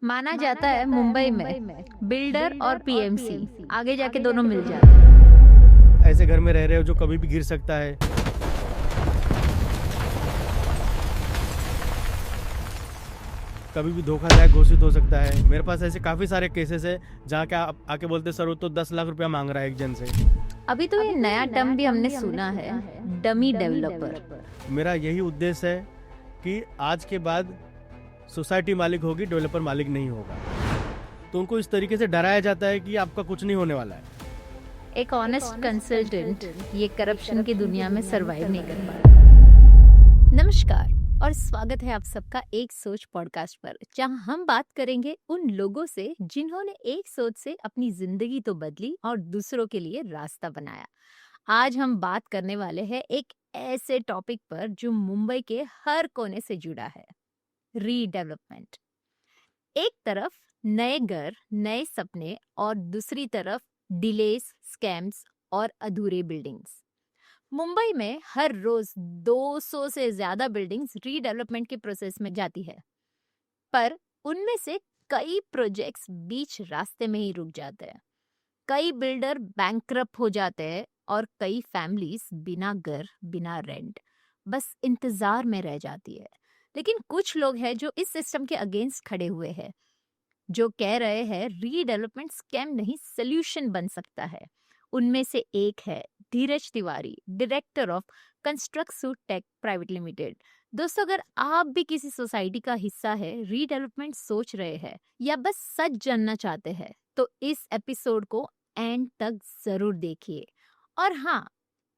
माना जाता है मुंबई में बिल्डर और पीएमसी आगे जाके दोनों मिल जाते हैं। ऐसे घर में रह रहे हो जो कभी भी गिर सकता है। कभी भी धोखाधड़ी घोषित हो सकता है। मेरे पास ऐसे काफ़ी सारे केसेस है जहाँ क्या आप आके बोलते सर वो तो 10 लाख रुपया मांग रहा है एक जन से। अभी तो ये नया टर्म भी हमने सुना है, डमी डेवलपर। मेरा यही उद्देश्य है कि आज के बाद सोसाइटी मालिक होगी, डेवलपर मालिक नहीं होगा। तो उनको इस तरीके से डराया जाता है कि आपका कुछ नहीं होने वाला है। एक ऑनेस्ट कंसल्टेंट ये करप्शन की दुनिया में सरवाइव नहीं कर पा। नमस्कार और स्वागत है आप सबका एक सोच पॉडकास्ट पर, जहां हम बात करेंगे उन लोगों से जिन्होंने एक सोच से अपनी जिंदगी तो बदली और दूसरों के लिए रास्ता बनाया। आज हम बात करने वाले हैं एक ऐसे टॉपिक पर जो मुंबई के हर कोने से जुड़ा है, रीडेवलपमेंट। एक तरफ नए घर, नए सपने और दूसरी तरफ डिलेस, स्कैम्स और अधूरे बिल्डिंग्स। मुंबई में हर रोज 200 से ज्यादा बिल्डिंग्स रीडेवलपमेंट के प्रोसेस में जाती है, पर उनमें से कई प्रोजेक्ट्स बीच रास्ते में ही रुक जाते हैं। कई बिल्डर बैंकरप्ट हो जाते हैं और कई फैमिलीज बिना घर, बिना रेंट, बस इंतजार में रह जाती है। लेकिन कुछ लोग हैं जो इस सिस्टम के अगेंस्ट खड़े हुए हैं, जो कह रहे हैं रीडेवलपमेंट स्कैम नहीं, सोल्यूशन बन सकता है। उनमें से एक है Dheeraj Tiwari, director of Construct Tech private limited. दोस्तों, अगर आप भी किसी सोसाइटी का हिस्सा है, रीडेवलपमेंट सोच रहे हैं या बस सच जानना चाहते हैं, तो इस एपिसोड को एंड तक जरूर देखिए। और हाँ,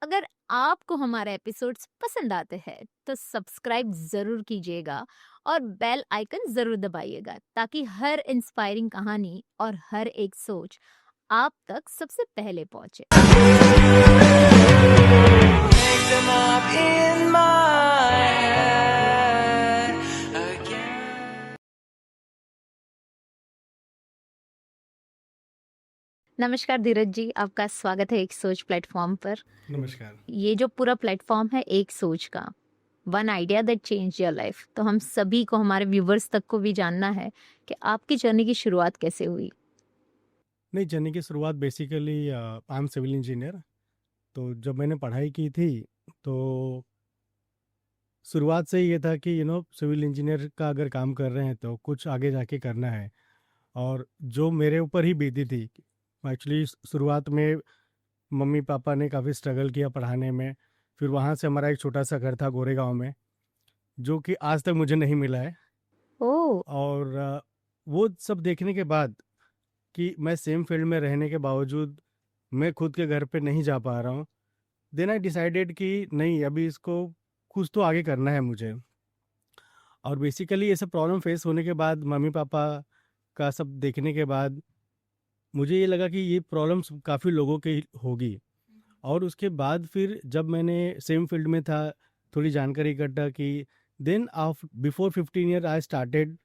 अगर आपको हमारे एपिसोड्स पसंद आते हैं तो सब्सक्राइब जरूर कीजिएगा और बेल आइकन जरूर दबाइएगा, ताकि हर इंस्पायरिंग कहानी और हर एक सोच आप तक सबसे पहले पहुंचे। Make them up in my head again. नमस्कार धीरज जी, आपका स्वागत है एक सोच प्लेटफॉर्म पर। नमस्कार। ये जो पूरा प्लेटफॉर्म है एक सोच का, one idea that change your life, तो हम सभी को, हमारे व्यूवर्स तक को भी जानना है कि आपकी जर्नी की शुरुआत कैसे हुई। नहीं, जर्नी की शुरुआत basically I am civil engineer. तो जब मैंने पढ़ाई की थी तो शुरुआत से ये था कि सिविल इंजीनियर का अगर काम कर रहे हैं तो कुछ आगे जाके करना है। और जो मेरे ऊपर ही बीती थी, एक्चुअली शुरुआत में मम्मी पापा ने काफ़ी स्ट्रगल किया पढ़ाने में। फिर वहाँ से हमारा एक छोटा सा घर था गोरेगांव में, जो कि आज तक मुझे नहीं मिला है। ओह, और वो सब देखने के बाद कि मैं सेम फील्ड में रहने के बावजूद मैं खुद के घर पे नहीं जा पा रहा हूँ, देन आई डिसाइडेड कि नहीं, अभी इसको कुछ तो आगे करना है मुझे। और बेसिकली ये सब प्रॉब्लम फेस होने के बाद, मम्मी पापा का सब देखने के बाद, मुझे ये लगा कि ये प्रॉब्लम्स काफ़ी लोगों की होगी। और उसके बाद फिर जब मैंने सेम फील्ड में था, थोड़ी जानकारी इकट्ठा की, then of before 15 year I started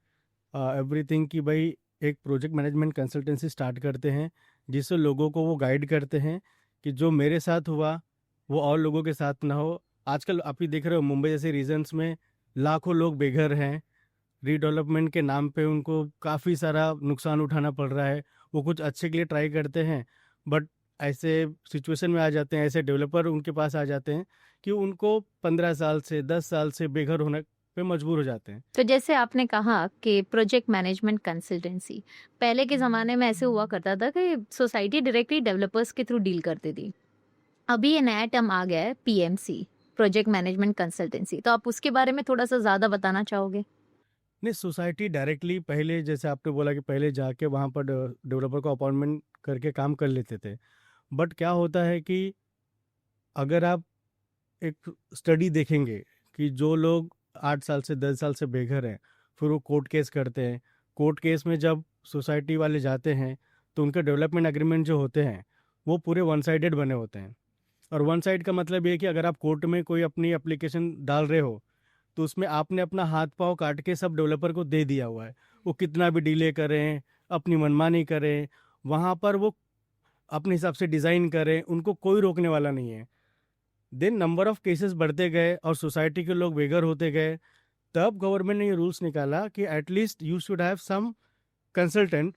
everything कि भाई एक प्रोजेक्ट मैनेजमेंट कंसल्टेंसी स्टार्ट करते हैं, जिससे लोगों को वो गाइड करते हैं कि जो मेरे साथ हुआ वो और लोगों के साथ ना हो। आजकल आप ही देख रहे हो, मुंबई जैसे रीजन्स में लाखों लोग बेघर हैं। रीडेवलपमेंट के नाम पे उनको काफ़ी सारा नुकसान उठाना पड़ रहा है। वो कुछ अच्छे के लिए ट्राई करते हैं, बट ऐसे सिचुएशन में आ जाते हैं, ऐसे डेवलपर उनके पास आ जाते हैं कि उनको 15 साल से 10 साल से बेघर होने पे मजबूर हो जाते हैं। तो जैसे आपने कहा कि प्रोजेक्ट मैनेजमेंट कंसल्टेंसी, पहले के ज़माने में ऐसे हुआ करता था कि सोसाइटी डायरेक्टली डेवलपर्स के थ्रू डील करती थी। अभी ये नया टर्म आ गया है, पीएमसी, प्रोजेक्ट मैनेजमेंट कंसल्टेंसी, तो आप उसके बारे में थोड़ा सा ज़्यादा बताना चाहोगे? नहीं, सोसाइटी डायरेक्टली पहले, जैसे आपने बोला कि पहले जाके वहाँ पर डेवलपर को अपॉइंटमेंट करके काम कर लेते थे। बट क्या होता है कि अगर आप एक स्टडी देखेंगे कि जो लोग 8 साल से 10 साल से बेघर हैं, फिर वो कोर्ट केस करते हैं। कोर्ट केस में जब सोसाइटी वाले जाते हैं तो उनके डेवलपमेंट एग्रीमेंट जो होते हैं वो पूरे वन साइडेड बने होते हैं। और वन साइड का मतलब ये है कि अगर आप कोर्ट में कोई अपनी एप्लीकेशन डाल रहे हो तो उसमें आपने अपना हाथ पाँव काट के सब डेवलपर को दे दिया हुआ है। वो कितना भी डिले करें, अपनी मनमानी करें, वहाँ पर वो अपने हिसाब से डिज़ाइन करें, उनको कोई रोकने वाला नहीं है। देन नंबर ऑफ़ केसेस बढ़ते गए और सोसाइटी के लोग बेघर होते गए। तब गवर्नमेंट ने ये रूल्स निकाला कि at least you should have some consultant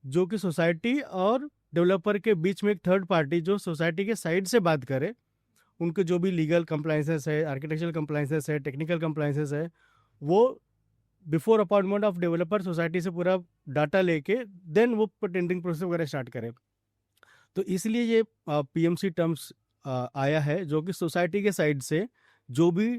जो कि सोसाइटी और डेवलपर के बीच में एक थर्ड पार्टी जो सोसाइटी के साइड से बात करे, उनके जो भी लीगल कंप्लाइंसेस है, आर्किटेक्चरल कंप्लाइंसेस है, टेक्निकल कंप्लाइंसेस है, वो before appointment of developer society से पूरा डाटा लेके देन वो टेंडरिंग प्रोसेस वगैरह स्टार्ट करे। तो इसलिए ये पीएमसी टर्म्स आया है, जो कि सोसाइटी के साइड से जो भी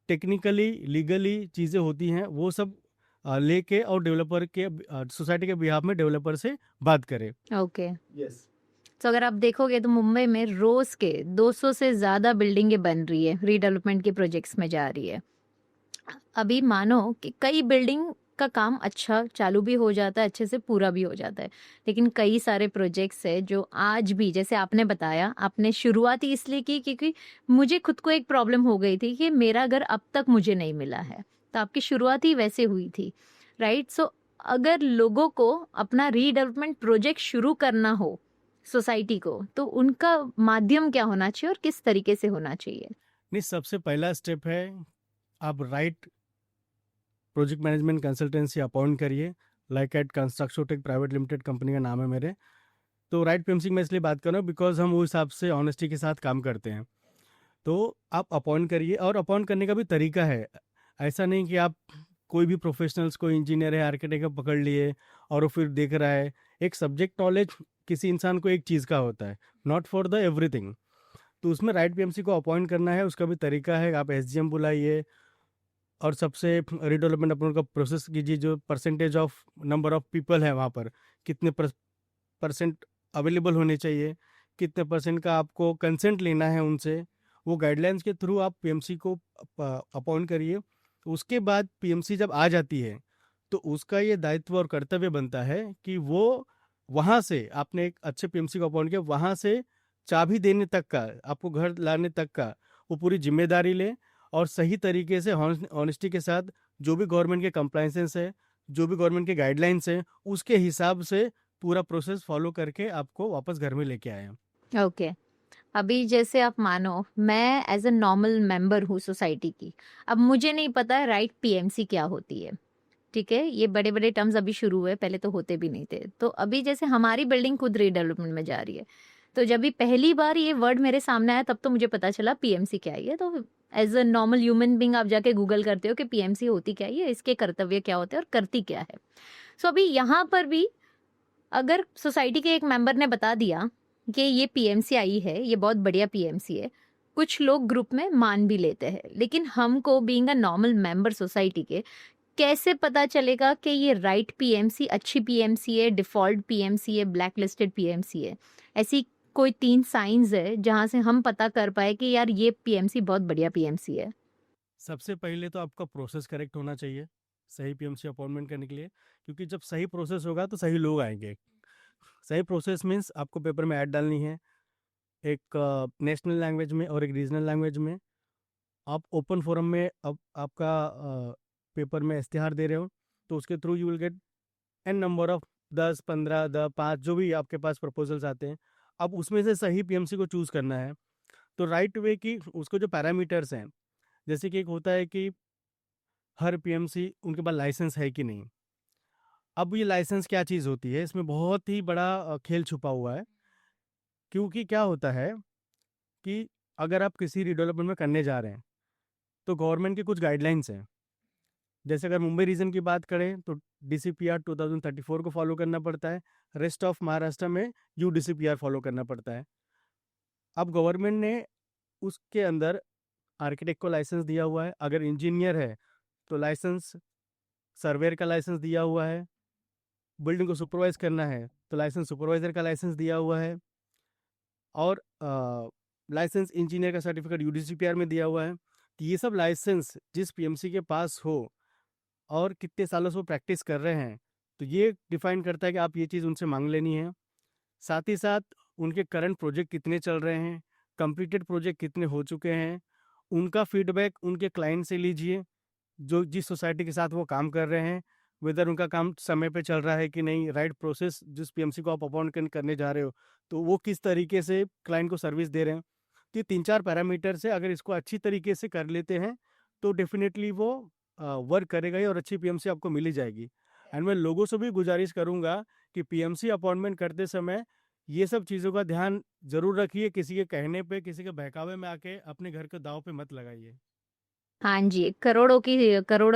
टेक्निकली लीगली चीज़ें होती हैं वो सब लेके और डेवलपर के सोसाइटी के बिहाफ में डेवलपर से बात करे। ओके। यस। तो अगर आप देखोगे तो मुंबई में रोज के 200 से ज़्यादा बिल्डिंगें बन रही है, रीडेवलपमेंट के प्रोजेक्ट्स में जा रही है। अभी मानो कि कई बिल्डिंग का काम अच्छा चालू भी हो जाता है, अच्छे से पूरा भी हो जाता है, लेकिन कई सारे प्रोजेक्ट्स है जो आज भी, जैसे आपने बताया, आपने शुरुआत ही इसलिए की क्योंकि मुझे खुद को एक प्रॉब्लम हो गई थी कि मेरा घर अब तक मुझे नहीं मिला है, तो आपकी शुरुआत ही वैसे हुई थी, राइट? सो अगर लोगों को अपना रीडेवलपमेंट प्रोजेक्ट शुरू करना हो सोसाइटी को, तो उनका माध्यम क्या होना चाहिए और किस तरीके से होना चाहिए? नहीं, सबसे पहला स्टेप है आप right project management consultancy appoint करिए। Like at Constructotech private limited company का नाम है मेरे। तो राइट पीएमसी में इसलिए बात कर रहा हूँ बिकॉज हम उस हिसाब से ऑनेस्टी के साथ काम करते हैं। तो आप अपॉइंट करिए, और अपॉइंट करने का भी तरीका है। ऐसा नहीं कि आप कोई भी प्रोफेशनल्स, कोई इंजीनियर है, आर्किटेक्ट पकड़ लिए और वो फिर देख रहा है। एक सब्जेक्ट नॉलेज किसी इंसान को एक चीज़ का होता है, नॉट फॉर द एवरीथिंग। तो उसमें राइट पीएमसी को अपॉइंट करना है, उसका भी तरीका है। आप एसजीएम बुलाइए और सबसे रीडेवलपमेंट अपॉइंट का प्रोसेस कीजिए। जो percentage of number of people है वहाँ पर, कितने परसेंट अवेलेबल होने चाहिए, कितने परसेंट का आपको कंसेंट लेना है उनसे, वो गाइडलाइंस के थ्रू आप पीएमसी को अपॉइंट करिए। उसके बाद पीएमसी जब आ जाती है तो उसका ये दायित्व और कर्तव्य बनता है कि वो वहाँ से, आपने एक अच्छे पीएमसी को अपॉइंट किया, वहाँ से चाबी देने तक का, आपको घर लाने तक का वो पूरी जिम्मेदारी ले, और सही तरीके से ऑनेस्टी के साथ जो भी गवर्नमेंट के कंप्लाइंसेस है, जो भी गवर्नमेंट के गाइडलाइंस है, उसके हिसाब से पूरा प्रोसेस फॉलो करके आपको वापस घर में लेके आए। ओके। अभी जैसे आप मानो मैं एज अ नॉर्मल मेंबर हूँ सोसाइटी की, अब मुझे नहीं पता राइट पीएमसी क्या होती है, ठीक है? ये बड़े बड़े टर्म्स अभी शुरू हुए, पहले तो होते भी नहीं थे। तो अभी जैसे हमारी बिल्डिंग खुद रीडेवलपमेंट में जा रही है, तो जब भी पहली बार ये वर्ड मेरे सामने आया तब तो मुझे पता चला पीएमसी क्या है। तो as a normal human being आप जाके गूगल करते हो कि पीएमसी होती क्या है, इसके कर्तव्य क्या होते हैं और करती क्या है। सो अभी यहाँ पर भी अगर सोसाइटी के एक मेंबर ने बता दिया कि ये पीएमसी आई है, ये बहुत बढ़िया पीएमसी है, कुछ लोग ग्रुप में मान भी लेते हैं, लेकिन हमको being a normal member society के कैसे पता चलेगा कि ये राइट पीएमसी, अच्छी पीएमसी है, डिफॉल्ट पीएमसी है, ब्लैक लिस्टेड पीएमसी है? ऐसी कोई 3 साइंस है जहां से हम पता कर पाए कि यार ये पीएमसी बहुत बढ़िया पीएमसी है? सबसे पहले तो आपका प्रोसेस करेक्ट होना चाहिए सही पीएमसी अपॉइंटमेंट करने के लिए, क्योंकि जब सही प्रोसेस होगा तो सही लोग आएंगे। सही प्रोसेस मीन्स आपको पेपर में ऐड डालनी है, एक नेशनल लैंग्वेज में और एक रीजनल लैंग्वेज में। आप ओपन फोरम में अब आपका पेपर में इश्तिहार दे रहे हो, तो उसके through you will get an number of 10, 15, 5 जो भी आपके पास प्रपोजल्स आते हैं। अब उसमें से सही पीएमसी को चूज़ करना है। तो राइट वे की उसको जो पैरामीटर्स हैं, जैसे कि एक होता है कि हर पीएमसी उनके पास लाइसेंस है कि नहीं। अब ये लाइसेंस क्या चीज़ होती है, इसमें बहुत ही बड़ा खेल छुपा हुआ है। क्योंकि क्या होता है कि अगर आप किसी रिडेवलपमेंट में करने जा रहे हैं तो गवर्नमेंट के कुछ गाइडलाइंस हैं। जैसे अगर मुंबई रीजन की बात करें तो DCPR 2034 को फॉलो करना पड़ता है। रेस्ट ऑफ महाराष्ट्र में UDCPR फॉलो करना पड़ता है। अब गवर्नमेंट ने उसके अंदर आर्किटेक्ट को लाइसेंस दिया हुआ है, अगर इंजीनियर है तो लाइसेंस, सर्वेयर का लाइसेंस दिया हुआ है, बिल्डिंग को सुपरवाइज करना है तो लाइसेंस, सुपरवाइजर का लाइसेंस दिया हुआ है, और लाइसेंस इंजीनियर का सर्टिफिकेट UDCPR में दिया हुआ है। तो ये सब लाइसेंस जिस पीएमसी के पास हो और कितने सालों से वो प्रैक्टिस कर रहे हैं, तो ये डिफाइन करता है कि आप ये चीज़ उनसे मांग लेनी है। साथ ही साथ उनके करंट प्रोजेक्ट कितने चल रहे हैं, कंप्लीटेड प्रोजेक्ट कितने हो चुके हैं, उनका फीडबैक उनके क्लाइंट से लीजिए जो जिस सोसाइटी के साथ वो काम कर रहे हैं, वेदर उनका काम समय पे चल रहा है कि नहीं, राइट प्रोसेस जिस पीएमसी को आप अपॉइंट करने जा रहे हो तो वो किस तरीके से क्लाइंट को सर्विस दे रहे हैं। तो ये 3-4 पैरामीटर से अगर इसको अच्छी तरीके से कर लेते हैं तो डेफिनेटली वो वर्क करेगा ही और अच्छी पीएमसी आपको मिल ही जाएगी। एंड मैं लोगों से भी गुजारिश करूंगा कि पीएमसी अपॉइंटमेंट करते समय ये सब चीज़ों का ध्यान जरूर रखिए, किसी के कहने पे, किसी के बहकावे में आके अपने घर के दाव पे मत लगाइए। हाँ जी, करोड़ों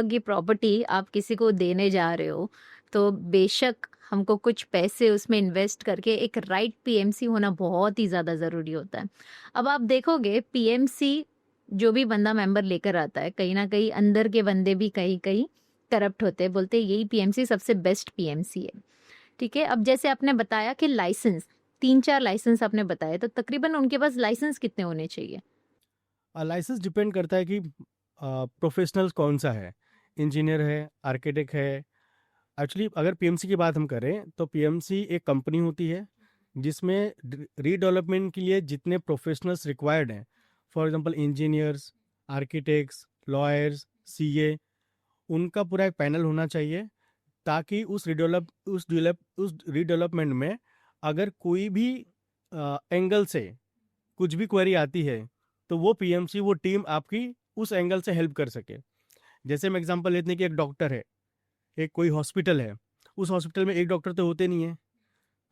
की प्रॉपर्टी आप किसी को देने जा रहे हो, तो बेशक हमको कुछ पैसे उसमें इन्वेस्ट करके एक राइट पीएमसी होना बहुत ही ज़्यादा ज़रूरी होता है। अब आप देखोगे पीएमसी जो भी बंदा मेंबर लेकर आता है, कहीं न कहीं अंदर के बंदे भी कहीं-कहीं करप्ट होते हैं, बोलते हैं यही पीएमसी सबसे बेस्ट पीएमसी है। ठीक है, अब जैसे आपने बताया कि लाइसेंस 3-4 लाइसेंस आपने बताए, तो तकरीबन उनके पास लाइसेंस कितने होने चाहिए? लाइसेंस डिपेंड करता है कि प्रोफेशनल कौन सा है, इंजीनियर है, आर्किटेक्ट है। एक्चुअली अगर पीएमसी की बात हम करें तो पीएमसी एक कंपनी होती है जिसमें रीडेवलपमेंट के लिए जितने प्रोफेशनल्स रिक्वायर्ड हैं, for example engineers, architects, lawyers, CA, उनका पूरा एक पैनल होना चाहिए, ताकि उस रीडेवलपमेंट में अगर कोई भी एंगल से कुछ भी क्वेरी आती है तो वो पीएमसी, वो टीम आपकी उस एंगल से हेल्प कर सके। जैसे हम एग्जांपल लेते हैं कि एक डॉक्टर है, एक कोई हॉस्पिटल है, उस हॉस्पिटल में एक डॉक्टर तो होते नहीं है।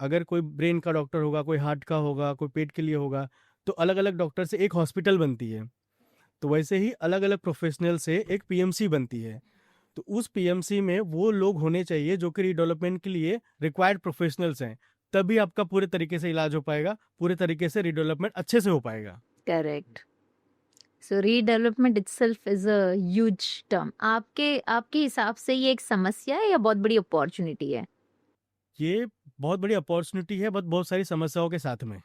अगर कोई ब्रेन का डॉक्टर होगा, कोई हार्ट का होगा, कोई पेट के लिए होगा, तो अलग अलग डॉक्टर से एक हॉस्पिटल बनती है। तो वैसे ही अलग अलग प्रोफेशनल से एक पीएमसी बनती है। तो उस पीएमसी में वो लोग होने चाहिए जो कि रीडेवलपमेंट के लिए रिक्वायर्ड प्रोफेशनल्स हैं, तभी आपका पूरे तरीके से इलाज हो पाएगा, पूरे तरीके से रीडेवलपमेंट अच्छे से हो पाएगा। Correct. So redevelopment itself is a huge term. आपके हिसाब से ये एक समस्या है या बहुत बड़ी अपॉर्चुनिटी है? ये बहुत बड़ी अपॉर्चुनिटी है, बट बहुत सारी समस्याओं के साथ में,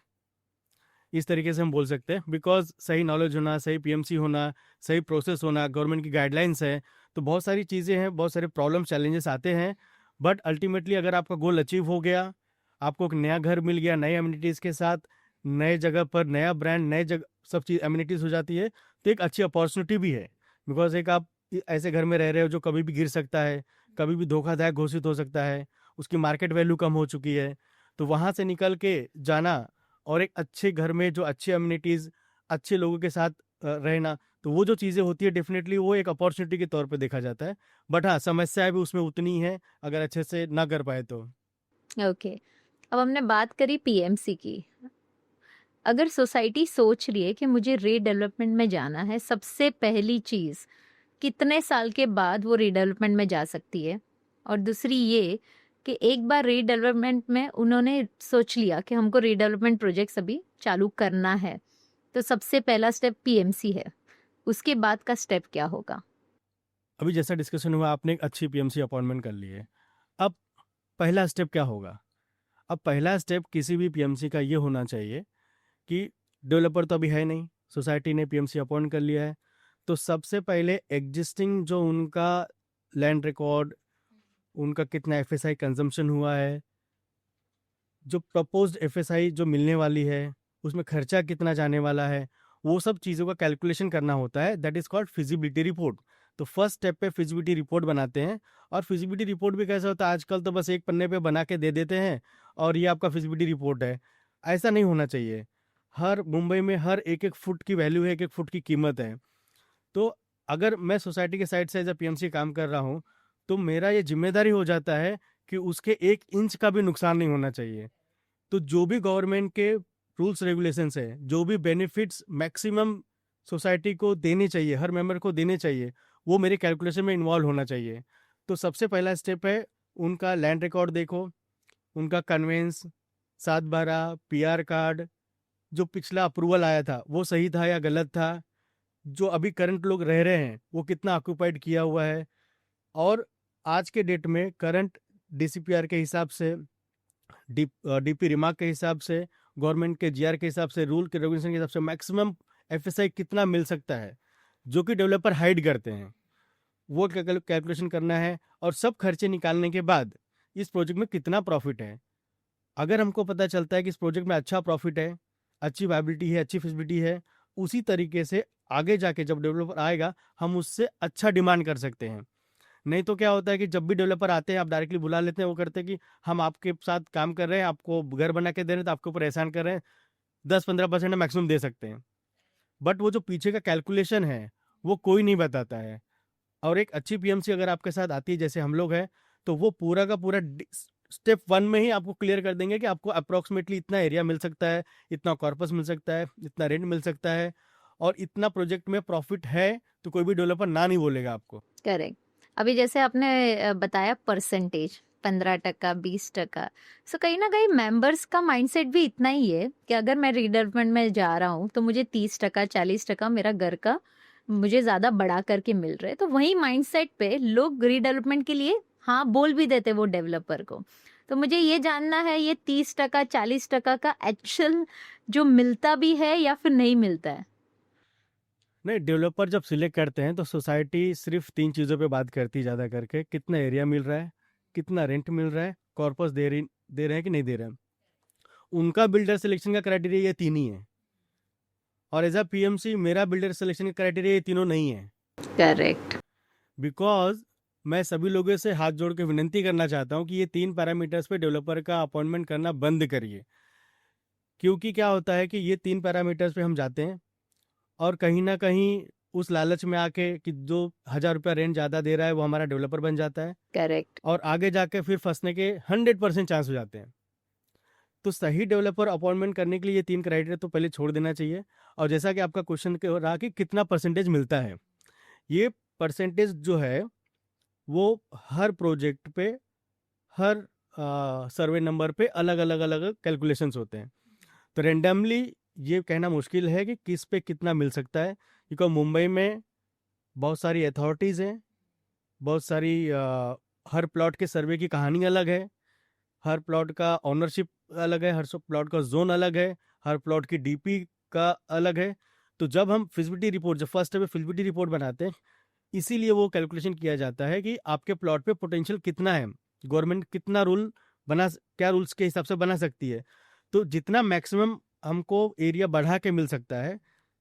इस तरीके से हम बोल सकते हैं। बिकॉज सही नॉलेज होना, सही पीएमसी होना, सही प्रोसेस होना, गवर्नमेंट की गाइडलाइंस है, तो बहुत सारी चीज़ें हैं, बहुत सारे प्रॉब्लम चैलेंजेस आते हैं। बट अल्टीमेटली अगर आपका गोल अचीव हो गया, आपको एक नया घर मिल गया नए अम्यूनिटीज़ के साथ, नए जगह पर नया ब्रांड, नए जगह सब चीज़ अम्यूनिटीज़ हो जाती है, तो एक अच्छी अपॉर्चुनिटी भी है। बिकॉज एक आप ऐसे घर में रह रहे हो जो कभी भी गिर सकता है, कभी भी धोखाधड़ी घोषित हो सकता है, उसकी मार्केट वैल्यू कम हो चुकी है, तो वहाँ से निकल के जाना और एक अच्छे घर में जो अच्छे अम्यूनिटीज़, अच्छे लोगों के साथ रहना, तो वो जो चीज़ें होती है डेफिनेटली वो एक अपॉर्चुनिटी के तौर पे देखा जाता है। बट हाँ, समस्याएं भी उसमें उतनी है अगर अच्छे से ना कर पाए तो। ओके, अब हमने बात करी पीएमसी की। अगर सोसाइटी सोच रही है कि मुझे रीडेवलपमेंट में जाना है, सबसे पहली चीज़ कितने साल के बाद वो रीडेवलपमेंट में जा सकती है? और दूसरी ये कि एक बार रीडेवलपमेंट में उन्होंने सोच लिया कि हमको रीडेवलपमेंट प्रोजेक्ट्स अभी चालू करना है, तो सबसे पहला स्टेप पीएमसी है, उसके बाद का स्टेप क्या होगा? अभी जैसा डिस्कशन हुआ, आपने एक अच्छी पीएमसी अपॉइंटमेंट कर ली है। अब पहला स्टेप क्या होगा? अब पहला स्टेप किसी भी पीएमसी का ये होना चाहिए कि डेवलपर तो अभी है नहीं, सोसाइटी ने पीएमसी अपॉइंट कर लिया है, तो सबसे पहले एग्जिस्टिंग जो उनका लैंड रिकॉर्ड, उनका कितना एफएसआई कंजम्पशन हुआ है, जो प्रपोज्ड एफएसआई जो मिलने वाली है, उसमें खर्चा कितना जाने वाला है, वो सब चीज़ों का कैलकुलेशन करना होता है। That is called feasibility report. तो फर्स्ट स्टेप पे फिजिबिलिटी रिपोर्ट बनाते हैं। और फिजिबिलिटी रिपोर्ट भी कैसा होता है, आजकल तो बस एक पन्ने पे बना के दे देते हैं और ये आपका फिजिबिलिटी रिपोर्ट है। ऐसा नहीं होना चाहिए। हर मुंबई में हर एक एक फुट की वैल्यू है, एक एक फुट की कीमत है। तो अगर मैं सोसाइटी के साइड से एज अ पीएमसी काम कर रहा हूँ, तो मेरा ये जिम्मेदारी हो जाता है कि उसके 1 इंच का भी नुकसान नहीं होना चाहिए। तो जो भी गवर्नमेंट के रूल्स रेगुलेशंस है, जो भी बेनिफिट्स मैक्सिमम सोसाइटी को देने चाहिए, हर मेंबर को देने चाहिए, वो मेरे कैलकुलेशन में इन्वॉल्व होना चाहिए। तो सबसे पहला स्टेप है उनका लैंड रिकॉर्ड देखो, उनका कन्वेंस, 7/12, पीआर कार्ड, जो पिछला अप्रूवल आया था वो सही था या गलत था, जो अभी करंट लोग रह रहे हैं वो कितना ऑक्यूपाइड किया हुआ है, और आज के डेट में करंट डीसीपीआर के हिसाब से, डीपी रिमार्क के हिसाब से, गवर्नमेंट के जीआर के हिसाब से, रूल के रेगुलेशन के हिसाब से मैक्सिमम एफएसआई कितना मिल सकता है, जो कि डेवलपर हाइड करते हैं, वो कैलकुलेशन करना है। और सब खर्चे निकालने के बाद इस प्रोजेक्ट में कितना प्रॉफिट है। अगर हमको पता चलता है कि इस प्रोजेक्ट में अच्छा प्रॉफिट है, अच्छी वायबिलिटी है, अच्छी फिजिबिलिटी है, उसी तरीके से आगे जाके जब डेवलपर आएगा हम उससे अच्छा डिमांड कर सकते हैं। नहीं तो क्या होता है कि जब भी डेवलपर आते हैं आप डायरेक्टली बुला लेते हैं, वो करते हैं कि हम आपके साथ काम कर रहे हैं, आपको घर बना के दे रहे हैं, तो आपके ऊपर एहसान कर रहे हैं, 10-15% मैक्सिमम दे सकते हैं। बट वो जो पीछे का कैलकुलेशन है वो कोई नहीं बताता है। और एक अच्छी पीएमसी अगर आपके साथ आती है, जैसे हम लोग हैं, तो वो पूरा का पूरा स्टेप 1 में ही आपको क्लियर कर देंगे कि आपको अप्रोक्सीमेटली इतना एरिया मिल सकता है, इतना कॉर्पस मिल सकता है, इतना रेंट मिल सकता है, और इतना प्रोजेक्ट में प्रॉफिट है, तो कोई भी डेवलपर ना नहीं बोलेगा आपको। करेक्ट। अभी जैसे आपने बताया परसेंटेज 15%, 20%, सो कहीं ना कहीं मेंबर्स का माइंडसेट भी इतना ही है कि अगर मैं रीडेवलपमेंट में जा रहा हूँ तो मुझे 30%, 40% मेरा घर का मुझे ज्यादा बढ़ा करके मिल रहा है, तो वही माइंडसेट पे लोग रीडेवलपमेंट के लिए हाँ बोल भी देते वो डेवलपर को। तो मुझे ये जानना है, ये 30%, 40% का एक्चुअल जो मिलता भी है या फिर नहीं मिलता है? नहीं, डेवलपर जब सिलेक्ट करते हैं तो सोसाइटी सिर्फ 3 चीज़ों पे बात करती है ज़्यादा करके, कितना एरिया मिल रहा है, कितना रेंट मिल रहा है, कॉर्पस दे रहे हैं कि नहीं दे रहे हैं। उनका बिल्डर सिलेक्शन का क्राइटेरिया ये 3 ही है, और एज अ पीएमसी मेरा बिल्डर सिलेक्शन का क्राइटेरिया ये तीनों नहीं है। करेक्ट। बिकॉज मैं सभी लोगों से हाथ जोड़ के विनती करना चाहता हूँ कि ये 3 पैरामीटर्स पे डेवलपर का अपॉइंटमेंट करना बंद करिए। क्योंकि क्या होता है कि ये 3 पैरामीटर्स पे हम जाते हैं और कहीं ना कहीं उस लालच में आके कि जो 1000 रुपया रेंट ज़्यादा दे रहा है वो हमारा डेवलपर बन जाता है, करेक्ट। और आगे जाके फिर फंसने के 100% चांस हो जाते हैं। तो सही डेवलपर अपॉइंटमेंट करने के लिए ये 3 क्राइटेरिया तो पहले छोड़ देना चाहिए। और जैसा कि आपका क्वेश्चन रहा कि कितना परसेंटेज मिलता है, ये परसेंटेज जो है वो हर प्रोजेक्ट पे, हर सर्वे नंबर पे अलग अलग अलग कैलकुलेशंस होते हैं। तो रेंडमली ये कहना मुश्किल है कि किस पे कितना मिल सकता है, क्योंकि मुंबई में बहुत सारी अथॉरिटीज़ हैं, बहुत सारी हर प्लॉट के सर्वे की कहानी अलग है, हर प्लॉट का ऑनरशिप अलग है, हर प्लॉट का जोन अलग है, हर प्लॉट की डीपी का अलग है। तो जब हम फिजिबिलिटी रिपोर्ट, जब फर्स्ट टाइम फिजिबिलिटी रिपोर्ट बनाते हैं, इसीलिए वो कैलकुलेशन किया जाता है कि आपके प्लॉट पे पोटेंशियल कितना है, गवर्नमेंट कितना रूल क्या रूल्स के हिसाब से बना सकती है। तो जितना मैक्सिमम हमको एरिया बढ़ा के मिल सकता है,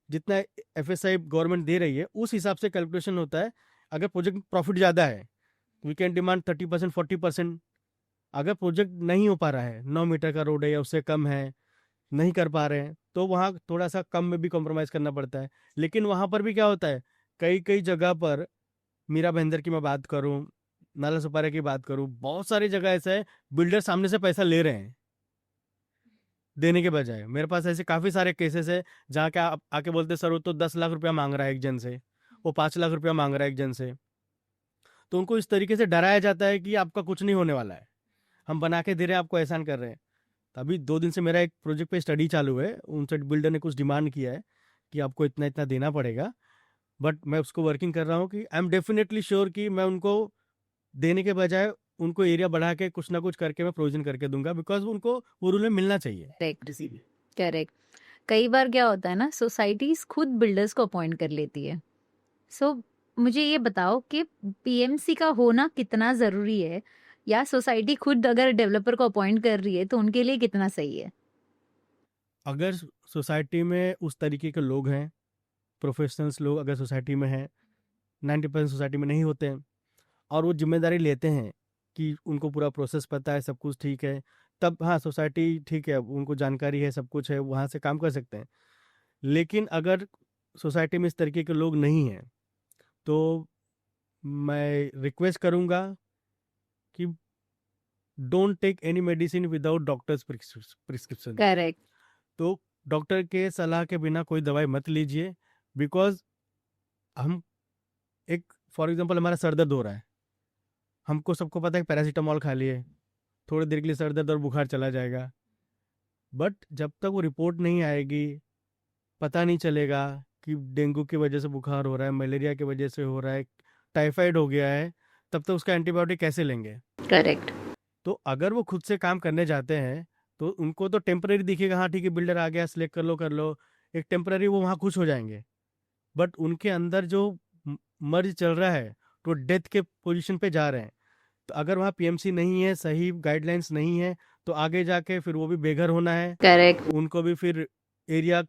जितना एफएसआई गवर्नमेंट दे रही है, उस हिसाब से कैलकुलेशन होता है। अगर प्रोजेक्ट प्रॉफिट ज़्यादा है, वी कैन डिमांड 30%, 40%। अगर प्रोजेक्ट नहीं हो पा रहा है, 9 मीटर का रोड है या उससे कम है, नहीं कर पा रहे हैं, तो वहाँ थोड़ा सा कम में भी कॉम्प्रोमाइज़ करना पड़ता है। लेकिन वहाँ पर भी क्या होता है, कई कई जगह पर, मीरा भाईंदर की मैं बात करूँ, नाला सुपारा की बात करूँ, बहुत सारी जगह ऐसा है बिल्डर सामने से पैसा ले रहे हैं देने के बजाय। मेरे पास ऐसे काफ़ी सारे केसेस है जहाँ क्या आके बोलते सर वो तो 10 लाख रुपया मांग रहा है एक जन से, वो 5 लाख रुपया मांग रहा है एक जन से। तो उनको इस तरीके से डराया जाता है कि आपका कुछ नहीं होने वाला है, हम बना के दे रहे हैं, आपको एहसान कर रहे हैं। अभी 2 दिन से मेरा एक प्रोजेक्ट पे स्टडी चालू है, उनसे बिल्डर ने कुछ डिमांड किया है कि आपको इतना इतना देना पड़ेगा, बट मैं उसको वर्किंग कर रहा हूँ कि आई एम डेफिनेटली श्योर कि मैं उनको देने के बजाय उनको एरिया बढ़ा के कुछ ना कुछ करके मैं प्रोविजन करके दूंगा, बिकॉज उनको वो रूल में मिलना चाहिए। करेक्ट। करेक्ट। कई बार क्या होता है ना, सोसाइटीज खुद बिल्डर्स को अपॉइंट कर लेती है। सो मुझे ये बताओ कि पीएमसी का होना कितना जरूरी है, या सोसाइटी खुद अगर डेवलपर को अपॉइंट कर रही है तो उनके लिए कितना सही है? अगर सोसाइटी में उस तरीके के लोग हैं, प्रोफेशनल्स लोग अगर सोसाइटी में हैं, 90% सोसाइटी में नहीं होते हैं, और वो जिम्मेदारी लेते हैं कि उनको पूरा प्रोसेस पता है, सब कुछ ठीक है, तब हाँ सोसाइटी ठीक है, उनको जानकारी है, सब कुछ है, वहाँ से काम कर सकते हैं। लेकिन अगर सोसाइटी में इस तरीके के लोग नहीं हैं, तो मैं रिक्वेस्ट करूँगा कि don't take any medicine without doctor's prescription. Correct. तो डॉक्टर के सलाह के बिना कोई दवाई मत लीजिए, बिकॉज हम एक फॉर एग्जांपल हमारा सर दर्द हो रहा है, हमको सबको पता है कि पैरासीटामॉल खा लिए, थोड़ी देर के लिए सर दर्द और बुखार चला जाएगा, बट जब तक वो रिपोर्ट नहीं आएगी, पता नहीं चलेगा कि डेंगू की वजह से बुखार हो रहा है, मलेरिया की वजह से हो रहा है, टाइफाइड हो गया है, तब तक उसका एंटीबायोटिक कैसे लेंगे? करेक्ट। तो अगर वो खुद से काम करने जाते हैं तो उनको तो टेम्पररी दिखेगा, हाँ ठीक है बिल्डर आ गया, सिलेक्ट कर लो, एक टेम्पररी वो वहाँ खुश हो जाएंगे, बट उनके अंदर जो मर्ज चल रहा है तो डेथ के पोजीशन पे जा रहे हैं। तो अगर वहाँ पीएमसी नहीं है, सही गाइडलाइंस नहीं है, तो आगे जाके फिर वो भी बेघर होना है, करेक्ट। उनको भी फिर एरिया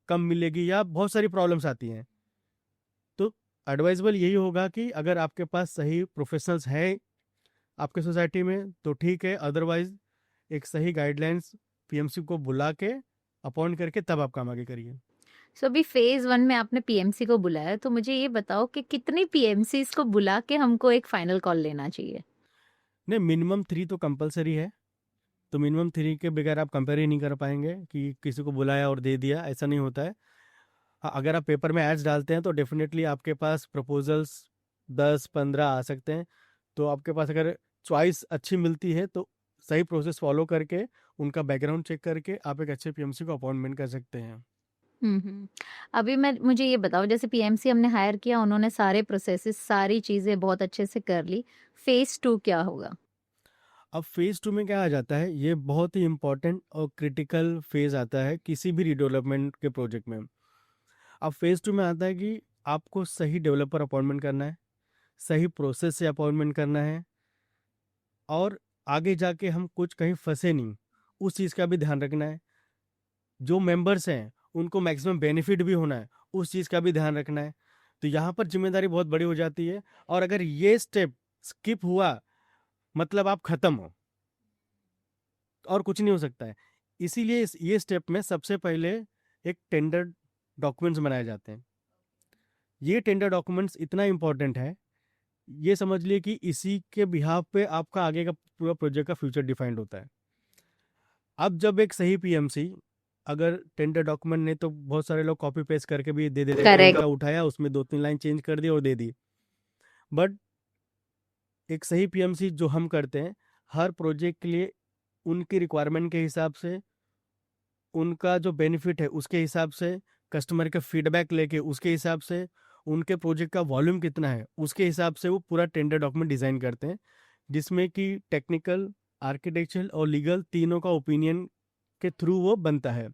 कम मिलेगी या बहुत सारी प्रॉब्लम्स आती हैं। तो एडवाइजेबल यही होगा कि अगर आपके पास सही प्रोफेशनल्स हैं आपके सोसाइटी में तो ठीक है, अदरवाइज एक सही गाइडलाइंस पीएमसी को बुला के अपॉइंट करके तब आप काम आगे करिए। सो अभी फेज 1 में आपने पीएमसी को बुलाया, तो मुझे ये बताओ कि कितनी पीएमसी को बुला के हमको एक फाइनल कॉल लेना चाहिए? नहीं, मिनिमम 3 तो कंपलसरी है। तो मिनिमम 3 के बगैर आप कंपेयर ही नहीं कर पाएंगे कि किसी को बुलाया और दे दिया, ऐसा नहीं होता है। हाँ, अगर आप पेपर में एड्स डालते हैं तो डेफिनेटली आपके पास प्रपोजल्स 10-15 आ सकते हैं। तो आपके पास अगर चॉइस अच्छी मिलती है तो सही प्रोसेस फॉलो करके उनका बैकग्राउंड चेक करके आप एक अच्छे पीएमसी को अपॉइंटमेंट कर सकते हैं। अभी मुझे ये बताओ, जैसे पीएमसी हमने हायर किया, उन्होंने सारे प्रोसेसेस सारी चीज़ें बहुत अच्छे से कर ली, फेज़ 2 क्या होगा? अब फेज़ 2 में क्या आ जाता है, ये बहुत ही इम्पोर्टेंट और क्रिटिकल फेज़ आता है किसी भी रीडेवलपमेंट के प्रोजेक्ट में। अब फेज़ 2 में आता है कि आपको सही डेवलपर अपॉइंटमेंट करना है, सही प्रोसेस से अपॉइंटमेंट करना है, और आगे जाके हम कुछ कहीं फंसे नहीं, उस चीज़ का भी ध्यान रखना है। जो मेंबर्स हैं उनको मैक्सिमम बेनिफिट भी होना है, उस चीज़ का भी ध्यान रखना है। तो यहाँ पर जिम्मेदारी बहुत बड़ी हो जाती है, और अगर ये स्टेप स्किप हुआ मतलब आप खत्म हो, और कुछ नहीं हो सकता है। इसीलिए ये स्टेप में सबसे पहले एक टेंडर डॉक्यूमेंट्स बनाए जाते हैं। ये टेंडर डॉक्यूमेंट्स इतना इम्पोर्टेंट है, ये समझ लिए कि इसी के बिहाफ पे आपका आगे का पूरा प्रोजेक्ट का फ्यूचर डिफाइंड होता है। अब जब एक सही पीएमसी अगर टेंडर डॉक्यूमेंट नहीं, तो बहुत सारे लोग कॉपी पेस्ट करके भी दे देते हैं, Correct. उनका उठाया, उसमें 2-3 लाइन चेंज कर दी और दे दी। बट एक सही पीएमसी जो हम करते हैं, हर प्रोजेक्ट के लिए उनकी रिक्वायरमेंट के हिसाब से, उनका जो बेनिफिट है उसके हिसाब से, कस्टमर का फीडबैक लेके उसके हिसाब से, उनके प्रोजेक्ट का वॉल्यूम कितना है उसके हिसाब से वो पूरा टेंडर डॉक्यूमेंट डिज़ाइन करते हैं, जिसमें कि टेक्निकल, आर्किटेक्चरल और लीगल तीनों का ओपिनियन के थ्रू वो बनता है।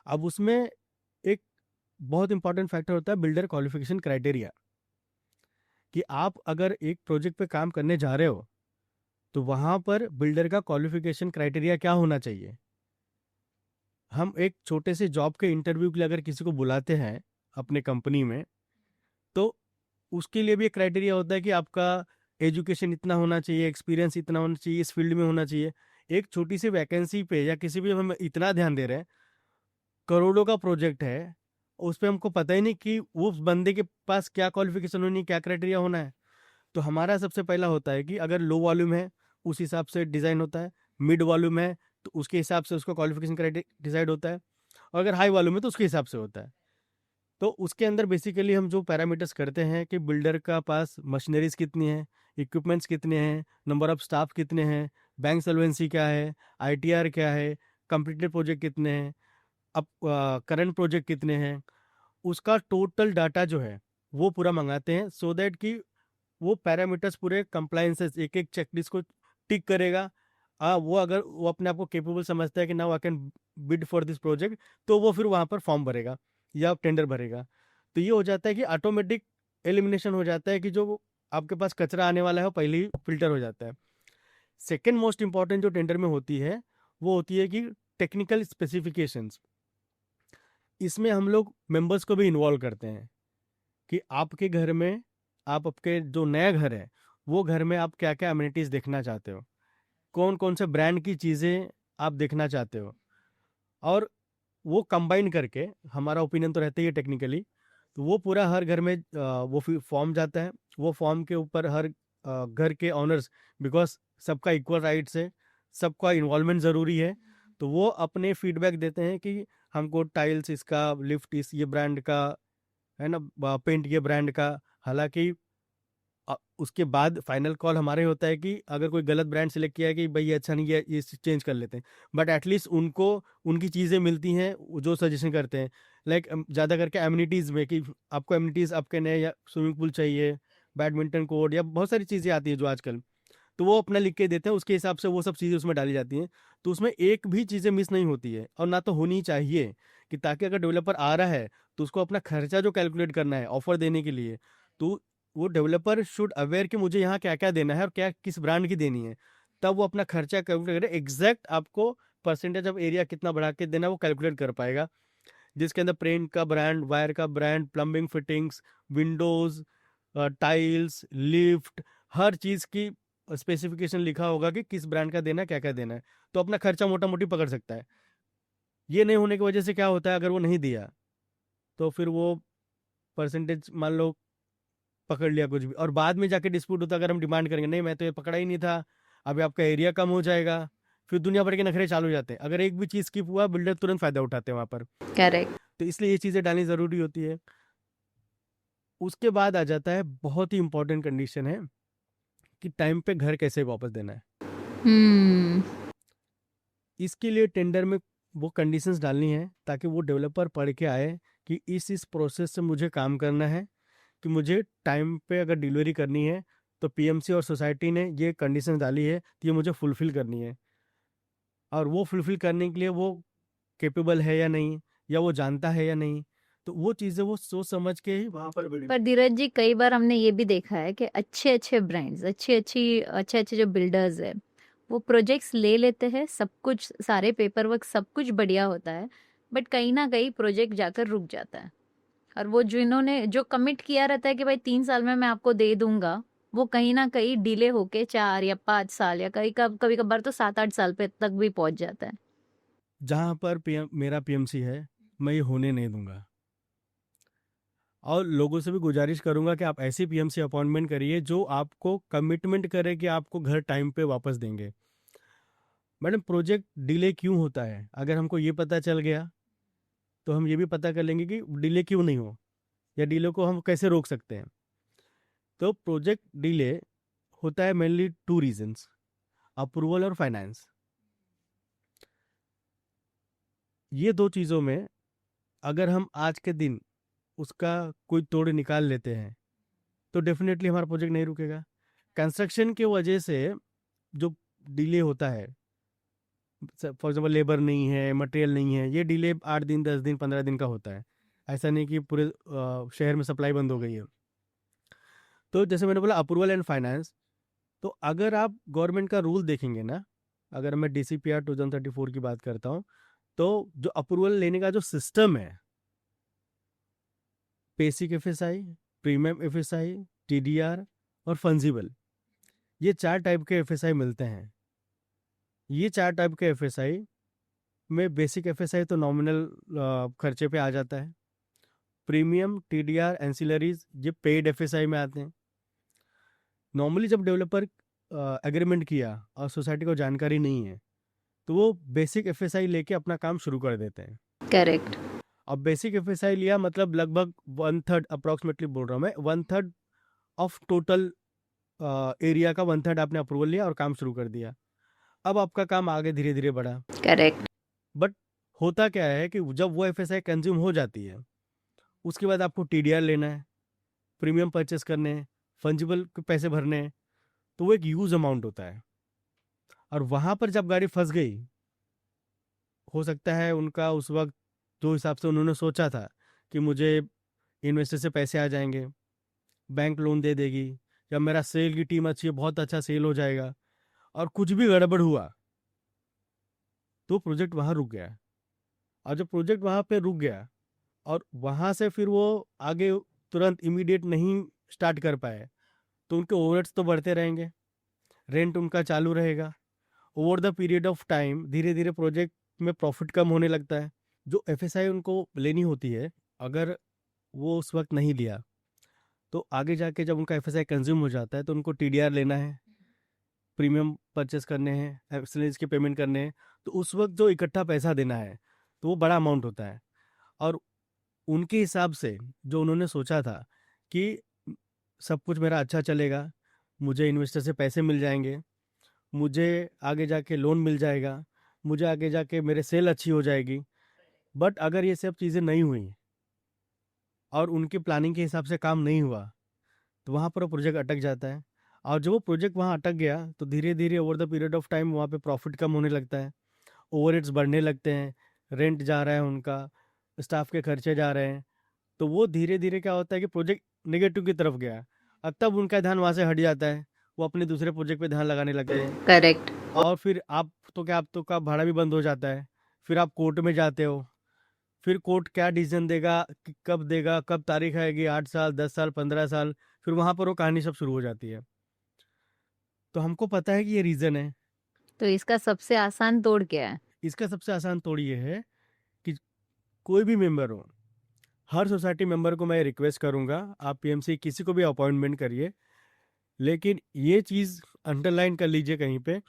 अब उसमें एक बहुत इंपॉर्टेंट फैक्टर होता है बिल्डर क्वालिफिकेशन क्राइटेरिया, कि आप अगर एक प्रोजेक्ट पे काम करने जा रहे हो तो वहाँ पर बिल्डर का क्वालिफिकेशन क्राइटेरिया क्या होना चाहिए। हम एक छोटे से जॉब के इंटरव्यू के लिए अगर किसी को बुलाते हैं अपने कंपनी में, तो उसके लिए भी एक क्राइटेरिया होता है कि आपका एजुकेशन इतना होना चाहिए, एक्सपीरियंस इतना होना चाहिए, इस फील्ड में होना चाहिए। एक छोटी सी वैकेंसी पे या किसी भी हम इतना ध्यान दे रहे हैं, करोड़ों का प्रोजेक्ट है, उस पर हमको पता ही नहीं कि वो बंदे के पास क्या क्वालिफिकेशन होनी है, क्या क्राइटेरिया होना है। तो हमारा सबसे पहला होता है कि अगर लो वॉल्यूम है उस हिसाब से डिज़ाइन होता है, मिड वॉल्यूम है तो उसके हिसाब से उसका क्वालिफिकेशन क्राइटेरिया डिसाइड होता है, और अगर हाई वॉल्यूम है तो उसके हिसाब से होता है। तो उसके अंदर बेसिकली हम जो पैरामीटर्स करते हैं कि बिल्डर का पास मशीनरीज कितनी है, इक्विपमेंट्स कितने हैं, नंबर ऑफ स्टाफ कितने हैं, बैंक सॉल्वेंसी क्या है, आईटीआर क्या है, कंप्लीटेड प्रोजेक्ट कितने हैं, अब करंट प्रोजेक्ट कितने हैं, उसका टोटल डाटा जो है वो पूरा मंगाते हैं, सो दैट कि वो पैरामीटर्स पूरे कंप्लायंसेस एक एक चेकलिस्ट को टिक करेगा। वो अगर वो अपने आप को केपेबल समझता है कि now I can bid for this project, तो वो फिर वहाँ पर फॉर्म भरेगा या टेंडर भरेगा। तो ये हो जाता है कि ऑटोमेटिक एलिमिनेशन हो जाता है कि जो आपके पास कचरा आने वाला है वो पहले ही फिल्टर हो जाता है। सेकेंड मोस्ट इंपॉर्टेंट जो टेंडर में होती है वो होती है कि टेक्निकल स्पेसिफिकेशंस। इसमें हम लोग मेंबर्स को भी इन्वॉल्व करते हैं कि आपके घर में, आप आपके जो नया घर है वो घर में आप क्या क्या अम्यूनिटीज़ देखना चाहते हो, कौन कौन से ब्रांड की चीज़ें आप देखना चाहते हो, और वो कंबाइन करके, हमारा ओपिनियन तो रहता ही है टेक्निकली, तो वो पूरा हर घर में वो फॉर्म जाता है। वो फॉर्म के ऊपर हर घर के ऑनर्स, बिकॉज सबका इक्वल राइट्स है, सबका इन्वॉल्वमेंट ज़रूरी है, तो वो अपने फीडबैक देते हैं कि हमको टाइल्स इसका, लिफ्ट इस ये ब्रांड का है ना, पेंट ये ब्रांड का। हालांकि उसके बाद फाइनल कॉल हमारे होता है कि अगर कोई गलत ब्रांड सेलेक्ट किया है कि भाई ये अच्छा नहीं है, ये चेंज कर लेते हैं, बट एटलीस्ट उनको उनकी चीज़ें मिलती हैं जो सजेशन करते हैं। लाइक ज़्यादा करके एम्यूनिटीज़ में कि आपको एम्यूनिटीज़ आपके नए या स्विमिंग पूल चाहिए, बैडमिंटन कोर्ट, या बहुत सारी चीज़ें आती हैं जो आजकल, तो वो अपना लिख के देते हैं, उसके हिसाब से वो सब चीज़ें उसमें डाली जाती हैं। तो उसमें एक भी चीज़ें मिस नहीं होती है, और ना तो होनी चाहिए, कि ताकि अगर डेवलपर आ रहा है तो उसको अपना खर्चा जो कैलकुलेट करना है ऑफर देने के लिए, तो वो डेवलपर शुड अवेयर कि मुझे यहाँ क्या क्या देना है और क्या किस ब्रांड की देनी है, तब वो अपना खर्चा कैलकुलेट करे, एग्जैक्ट आपको परसेंटेज ऑफ एरिया कितना बढ़ा के देना है वो कैलकुलेट कर पाएगा, जिसके अंदर पेंट का ब्रांड, वायर का brand, plumbing fittings, windows, tiles, lift, हर चीज़ की स्पेसिफिकेशन लिखा होगा कि किस ब्रांड का देना है, क्या क्या देना है, तो अपना खर्चा मोटा मोटी पकड़ सकता है। ये नहीं होने की वजह से क्या होता है, अगर वो नहीं दिया तो फिर वो परसेंटेज मान लो पकड़ लिया कुछ भी, और बाद में जाके डिस्प्यूट होता, अगर हम डिमांड करेंगे नहीं मैं तो ये पकड़ा ही नहीं था, अभी आपका एरिया कम हो जाएगा, फिर दुनिया भर के नखरे चालू हो जाते हैं। अगर एक भी चीज़ स्किप हुआ, बिल्डर तुरंत फायदा उठाते हैं वहाँ पर। करेक्ट। तो इसलिए ये चीज़ें डालनी ज़रूरी होती है। उसके बाद आ जाता है बहुत ही इंपॉर्टेंट कंडीशन है कि टाइम पे घर कैसे वापस देना है। हम्म। इसके लिए टेंडर में वो कंडीशंस डालनी है ताकि वो डेवलपर पढ़ के आए कि इस प्रोसेस से मुझे काम करना है, कि मुझे टाइम पे अगर डिलीवरी करनी है तो पीएमसी और सोसाइटी ने ये कंडीशंस डाली है तो ये मुझे फुलफिल करनी है, और वो फुलफिल करने के लिए वो कैपेबल है या नहीं, या वो जानता है या नहीं, तो वो चीज़ें वो सोच समझ के ही वहाँ पर पर धीरज जी, कई बार हमने ये भी देखा है कि अच्छे अच्छे ब्रांड्स, अच्छे अच्छे जो बिल्डर्स है, वो प्रोजेक्ट्स ले लेते हैं, सब कुछ, सारे पेपर वर्क सब कुछ बढ़िया होता है, बट कहीं ना कहीं प्रोजेक्ट जाकर रुक जाता है। और वो जिन्होंने जो कमिट किया रहता है कि भाई 3 साल में मैं आपको दे दूंगा, वो कहीं ना कहीं डिले होके 4 या 5 साल या कभी कभार तो 7-8 साल पे तक भी पहुंच जाता है। जहाँ पर मेरा पीएमसी है, मैं ये होने नहीं दूंगा। और लोगों से भी गुजारिश करूंगा कि आप ऐसी पीएमसी अपॉइंटमेंट करिए जो आपको कमिटमेंट करे कि आपको घर टाइम पे वापस देंगे। मैडम, प्रोजेक्ट डिले क्यों होता है, अगर हमको ये पता चल गया तो हम ये भी पता कर लेंगे कि डिले क्यों नहीं हो, या डिले को हम कैसे रोक सकते हैं। तो प्रोजेक्ट डिले होता है मेनली 2 रीजंस, अप्रूवल और फाइनेंस। ये 2 चीज़ों में अगर हम आज के दिन उसका कोई तोड़ निकाल लेते हैं तो डेफिनेटली हमारा प्रोजेक्ट नहीं रुकेगा। कंस्ट्रक्शन के वजह से जो डिले होता है, फॉर एग्जाम्पल लेबर नहीं है, मटेरियल नहीं है, ये डिले 8 दिन 10 दिन 15 दिन का होता है। ऐसा नहीं कि पूरे शहर में सप्लाई बंद हो गई है। तो जैसे मैंने बोला अप्रूवल एंड फाइनेंस, तो अगर आप गवर्नमेंट का रूल देखेंगे ना, अगर मैं DCPR 2034 की बात करता हूँ, तो जो अप्रूवल लेने का जो सिस्टम है, basic FSI, premium FSI, TDR और फंजिबल, ये 4 टाइप के FSI मिलते हैं। ये 4 टाइप के FSI में बेसिक FSI तो नॉमिनल खर्चे पे आ जाता है, प्रीमियम, TDR, एंसिलरीज ये पेड FSI में आते हैं। नॉर्मली जब डेवलपर एग्रीमेंट किया और सोसाइटी को जानकारी नहीं है तो वो बेसिक FSI लेके अपना काम शुरू कर देते हैं। करेक्ट। अब बेसिक FSI लिया मतलब लगभग 1/3, अप्रॉक्सीमेटली बोल रहा हूँ मैं, 1/3 ऑफ टोटल एरिया का 1/3 आपने अप्रूवल लिया और काम शुरू कर दिया। अब आपका काम आगे धीरे धीरे बढ़ा। करेक्ट। बट होता क्या है कि जब वो FSI कंज्यूम हो जाती है, उसके बाद आपको TDR लेना है, प्रीमियम परचेस करने हैं, फंजिबल के पैसे भरने हैं, तो वो एक यूज अमाउंट होता है। और वहाँ पर जब गाड़ी फंस गई, हो सकता है उनका उस वक्त जो हिसाब से उन्होंने सोचा था कि मुझे इन्वेस्टर से पैसे आ जाएंगे, बैंक लोन दे देगी, या मेरा सेल की टीम अच्छी है, बहुत अच्छा सेल हो जाएगा, और कुछ भी गड़बड़ हुआ तो प्रोजेक्ट वहाँ रुक गया। और जब प्रोजेक्ट वहाँ पे रुक गया और वहाँ से फिर वो आगे तुरंत इमीडिएट नहीं स्टार्ट कर पाए, तो उनके ओवरहेड्स तो बढ़ते रहेंगे, रेंट उनका चालू रहेगा। Over the period of time धीरे धीरे प्रोजेक्ट में प्रॉफिट कम होने लगता है। जो FSI उनको लेनी होती है, अगर वो उस वक्त नहीं लिया तो आगे जाके जब उनका FSI कंज्यूम हो जाता है तो उनको TDR लेना है, प्रीमियम परचेस करने हैं, एक्सलेंस के पेमेंट करने हैं, तो उस वक्त जो इकट्ठा पैसा देना है तो वो बड़ा अमाउंट होता है। और उनके हिसाब से जो उन्होंने सोचा था कि सब कुछ मेरा अच्छा चलेगा, मुझे इन्वेस्टर से पैसे मिल जाएंगे, मुझे आगे जाके लोन मिल जाएगा, मुझे आगे जाके मेरे सेल अच्छी हो जाएगी, बट अगर ये सब चीज़ें नहीं हुई और उनकी प्लानिंग के हिसाब से काम नहीं हुआ तो वहाँ पर वो प्रोजेक्ट अटक जाता है। और जब वो प्रोजेक्ट वहाँ अटक गया तो धीरे धीरे over the period of time वहाँ पे प्रॉफिट कम होने लगता है, ओवरहेड्स बढ़ने लगते हैं, रेंट जा रहा है उनका, स्टाफ के खर्चे जा रहे हैं, तो वो धीरे धीरे क्या होता है कि प्रोजेक्ट नेगेटिव की तरफ गया। अब तब उनका ध्यान वहाँ से हट जाता है, वो अपने दूसरे प्रोजेक्ट पे ध्यान लगाने लगते हैं। करेक्ट। और फिर आप तो का भाड़ा भी बंद हो जाता है, फिर आप कोर्ट में जाते हो, फिर कोर्ट क्या डिसीजन देगा, देगा, कब तारीख आएगी, 8 साल 10 साल 15 साल, फिर वहाँ पर वो कहानी सब शुरू हो जाती है। तो हमको पता है कि ये रीज़न है। तो इसका सबसे आसान तोड़ क्या है? इसका सबसे आसान तोड़ ये है कि कोई भी मेंबर हो, हर सोसाइटी मेंबर को मैं रिक्वेस्ट करूंगा, आप पीएमसी किसी को भी अपॉइंटमेंट करिए, लेकिन ये चीज़ अंडरलाइन कर लीजिए कहीं पे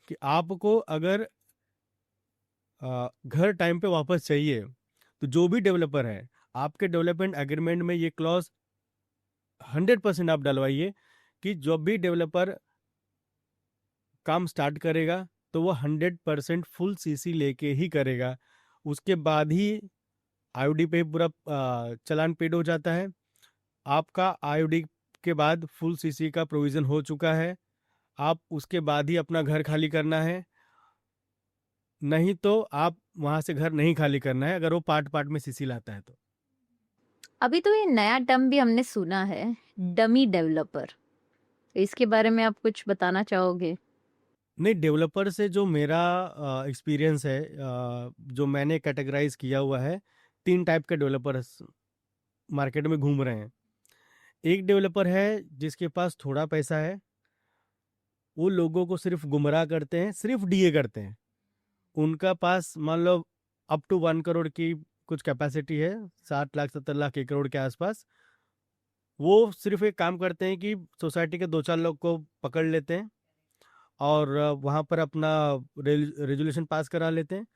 कि आपको अगर घर टाइम पे वापस चाहिए, तो जो भी डेवलपर है, आपके डेवलपमेंट एग्रीमेंट में ये क्लॉज 100% आप डलवाइए कि जब भी डेवलपर काम स्टार्ट करेगा तो वो 100% फुल सीसी लेके ही करेगा। उसके बाद ही आईओडी पे पूरा चालान पेड हो जाता है। आपका आईओडी के बाद फुल सीसी का प्रोविज़न हो चुका है, आप उसके बाद ही अपना घर खाली करना है, नहीं तो आप वहाँ से घर नहीं खाली करना है अगर वो पार्ट पार्ट में सीसी लाता है तो। अभी तो ये नया टर्म भी हमने सुना है, डमी डेवलपर। इसके बारे में आप कुछ बताना चाहोगे? नहीं, डेवलपर से जो मेरा एक्सपीरियंस है, जो मैंने कैटेगराइज किया हुआ है, 3 टाइप के डेवलपर्स मार्केट में घूम रहे हैं। एक डेवलपर है जिसके पास थोड़ा पैसा है, वो लोगों को सिर्फ गुमराह करते हैं, सिर्फ डीए करते हैं। उनका पास मान लो अप टू 1 करोड़ की कुछ कैपेसिटी है, 60 लाख 70 लाख 1 करोड़ के आसपास। वो सिर्फ एक काम करते हैं कि सोसाइटी के 2-4 लोग को पकड़ लेते हैं और वहाँ पर अपना रेजुलेशन पास करा लेते हैं,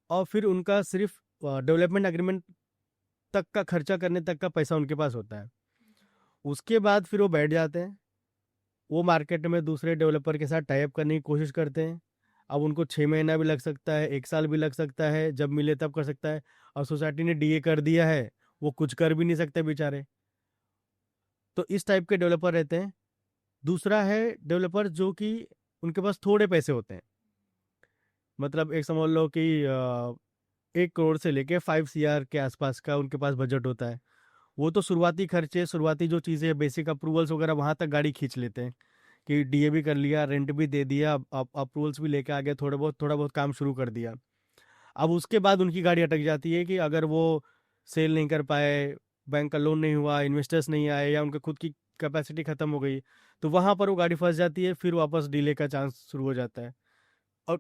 और फिर उनका सिर्फ डेवलपमेंट एग्रीमेंट तक का खर्चा करने तक का पैसा उनके पास होता है। उसके बाद फिर वो बैठ जाते हैं, वो मार्केट में दूसरे डेवलपर के साथ टाई अप करने की कोशिश करते हैं। अब उनको 6 महीना भी लग सकता है, 1 साल भी लग सकता है, जब मिले तब कर सकता है। और सोसाइटी ने डीए कर दिया है, वो कुछ कर भी नहीं सकते बेचारे। तो इस टाइप के डेवलपर रहते हैं। दूसरा है डेवलपर जो कि उनके पास थोड़े पैसे होते हैं, मतलब एक समझ लो कि 1 करोड़ से लेके 5 CR के आसपास का उनके पास बजट होता है। वो तो शुरुआती खर्चे, शुरुआती जो चीज़ें, बेसिक अप्रूवल्स वगैरह, वहाँ तक गाड़ी खींच लेते हैं कि डीए भी कर लिया, रेंट भी दे दिया, अप्रूवल्स भी लेके आ गए, थोड़ा बहुत काम शुरू कर दिया। अब उसके बाद उनकी गाड़ी अटक जाती है कि अगर वो सेल नहीं कर पाए, बैंक का लोन नहीं हुआ, इन्वेस्टर्स नहीं आए, या उनके खुद की कैपेसिटी ख़त्म हो गई, तो वहाँ पर वो गाड़ी फंस जाती है, फिर वापस डीले का चांस शुरू हो जाता है। और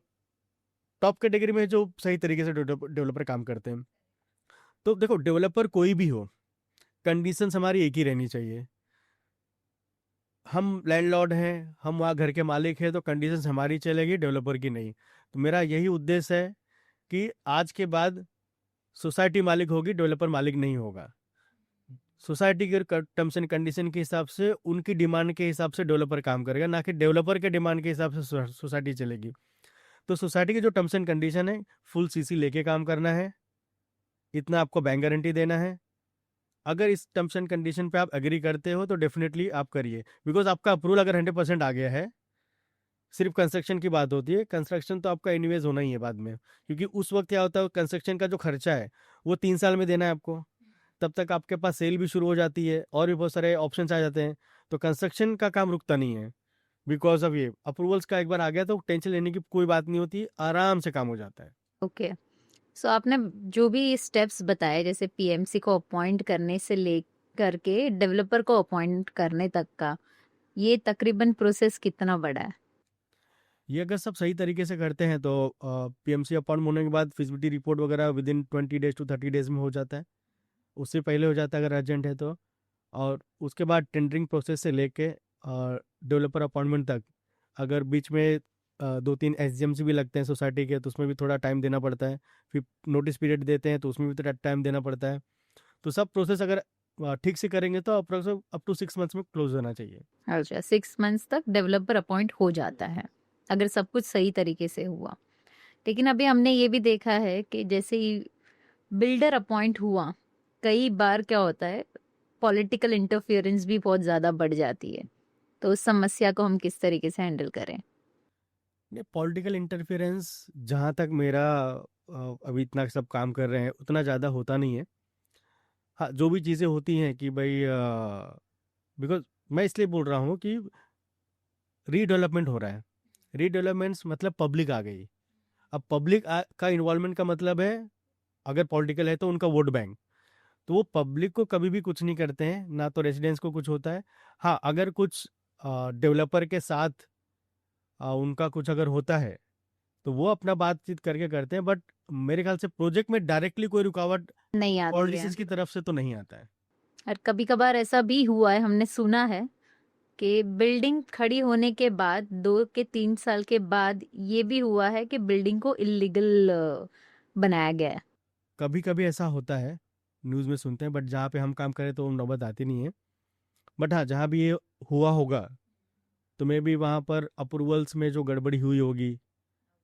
टॉप कैटेगरी में जो सही तरीके से डेवलपर काम करते हैं, तो देखो डेवलपर कोई भी हो, कंडीशंस हमारी एक ही रहनी चाहिए। हम लैंडलॉर्ड हैं, हम वहाँ घर के मालिक हैं, तो कंडीशंस हमारी चलेगी, डेवलपर की नहीं। तो मेरा यही उद्देश्य है कि आज के बाद सोसाइटी मालिक होगी, डेवलपर मालिक नहीं होगा। सोसाइटी के टर्म्स एंड कंडीशन के हिसाब से, उनकी डिमांड के हिसाब से डेवलपर काम करेगा, ना कि डेवलपर के डिमांड के हिसाब से सोसाइटी चलेगी। तो सोसाइटी के जो टर्म्स एंड कंडीशन है, फुल सीसी लेके काम करना है, इतना आपको बैंक गारंटी देना है। अगर इस टर्म्स एंड कंडीशन पे आप एग्री करते हो तो डेफिनेटली आप करिए, बिकॉज आपका अप्रूवल अगर 100% आ गया है, सिर्फ कंस्ट्रक्शन की बात होती है। कंस्ट्रक्शन तो आपका एनीवेज होना ही है बाद में, क्योंकि उस वक्त क्या होता है, कंस्ट्रक्शन का जो खर्चा है वो 3 साल में देना है आपको, तब तक आपके पास सेल भी शुरू हो जाती है और भी बहुत सारे ऑप्शंस आ जाते हैं। तो कंस्ट्रक्शन का काम रुकता नहीं है, बिकॉज ऑफ ये अप्रूवल्स का एक बार आ गया तो टेंशन लेने की कोई बात नहीं होती, आराम से काम हो जाता है। ओके, सो आपने जो भी स्टेप्स बताए, जैसे पीएमसी को अपॉइंट करने से लेकर के डेवलपर को अपॉइंट करने तक का, ये तकरीबन प्रोसेस कितना बड़ा है? ये अगर सब सही तरीके से करते हैं तो पीएमसी अपॉइंट होने के बाद फिजिबिलिटी रिपोर्ट वगैरह विदिन 20 डेज टू 30 डेज में हो जाता है, उससे पहले हो जाता है अगर अर्जेंट है तो। और उसके बाद टेंडरिंग प्रोसेस से लेके डेवलपर अपॉइंटमेंट तक, अगर बीच में 2-3 SGMC भी लगते हैं सोसाइटी के, तो उसमें भी थोड़ा टाइम देना पड़ता है। फिर नोटिस पीरियड देते हैं तो उसमें भी थोड़ा टाइम देना पड़ता है। तो सब प्रोसेस अगर ठीक से करेंगे तो अप टू 6 मंथ्स में क्लोज होना चाहिए। अच्छा, 6 मंथ्स तक डेवलपर अपॉइंट हो जाता है अगर सब कुछ सही तरीके से हुआ। लेकिन अभी हमने ये भी देखा है कि जैसे ही बिल्डर अपॉइंट हुआ, कई बार क्या होता है, पॉलिटिकल इंटरफियरेंस भी बहुत ज़्यादा बढ़ जाती है। तो उस समस्या को हम किस तरीके से हैंडल करें? नहीं, पॉलिटिकल इंटरफेरेंस जहाँ तक मेरा अभी इतना सब काम कर रहे हैं उतना ज़्यादा होता नहीं है। हाँ, जो भी चीज़ें होती हैं कि भाई, बिकॉज मैं इसलिए बोल रहा हूँ कि रीडेवलपमेंट हो रहा है। रीडेवलपमेंट्स मतलब पब्लिक आ गई। अब पब्लिक का इन्वॉल्वमेंट का मतलब है, अगर पॉलिटिकल है तो उनका वोट बैंक। तो वो पब्लिक को कभी भी कुछ नहीं करते हैं, ना तो रेजिडेंट्स को कुछ होता है। हाँ, अगर कुछ डेवलपर के साथ उनका कुछ अगर होता है तो वो अपना बातचीत करके करते हैं, बट मेरे ख्याल से प्रोजेक्ट में डायरेक्टली कोई रुकावट नहीं आती है। पॉलिटिशियंस की तरफ से तो नहीं आता है। और कभी कभार ऐसा भी हुआ है, हमने सुना है कि बिल्डिंग खड़ी होने के बाद 2 के 3 साल के बाद ये भी हुआ है कि बिल्डिंग को इलीगल बनाया गया है। कभी कभी ऐसा होता है, न्यूज़ में सुनते हैं, बट जहाँ पे हम काम करें तो नौबत आती नहीं है। बट हाँ, जहाँ भी ये हुआ होगा तो मे भी वहाँ पर अप्रूवल्स में जो गड़बड़ी हुई होगी,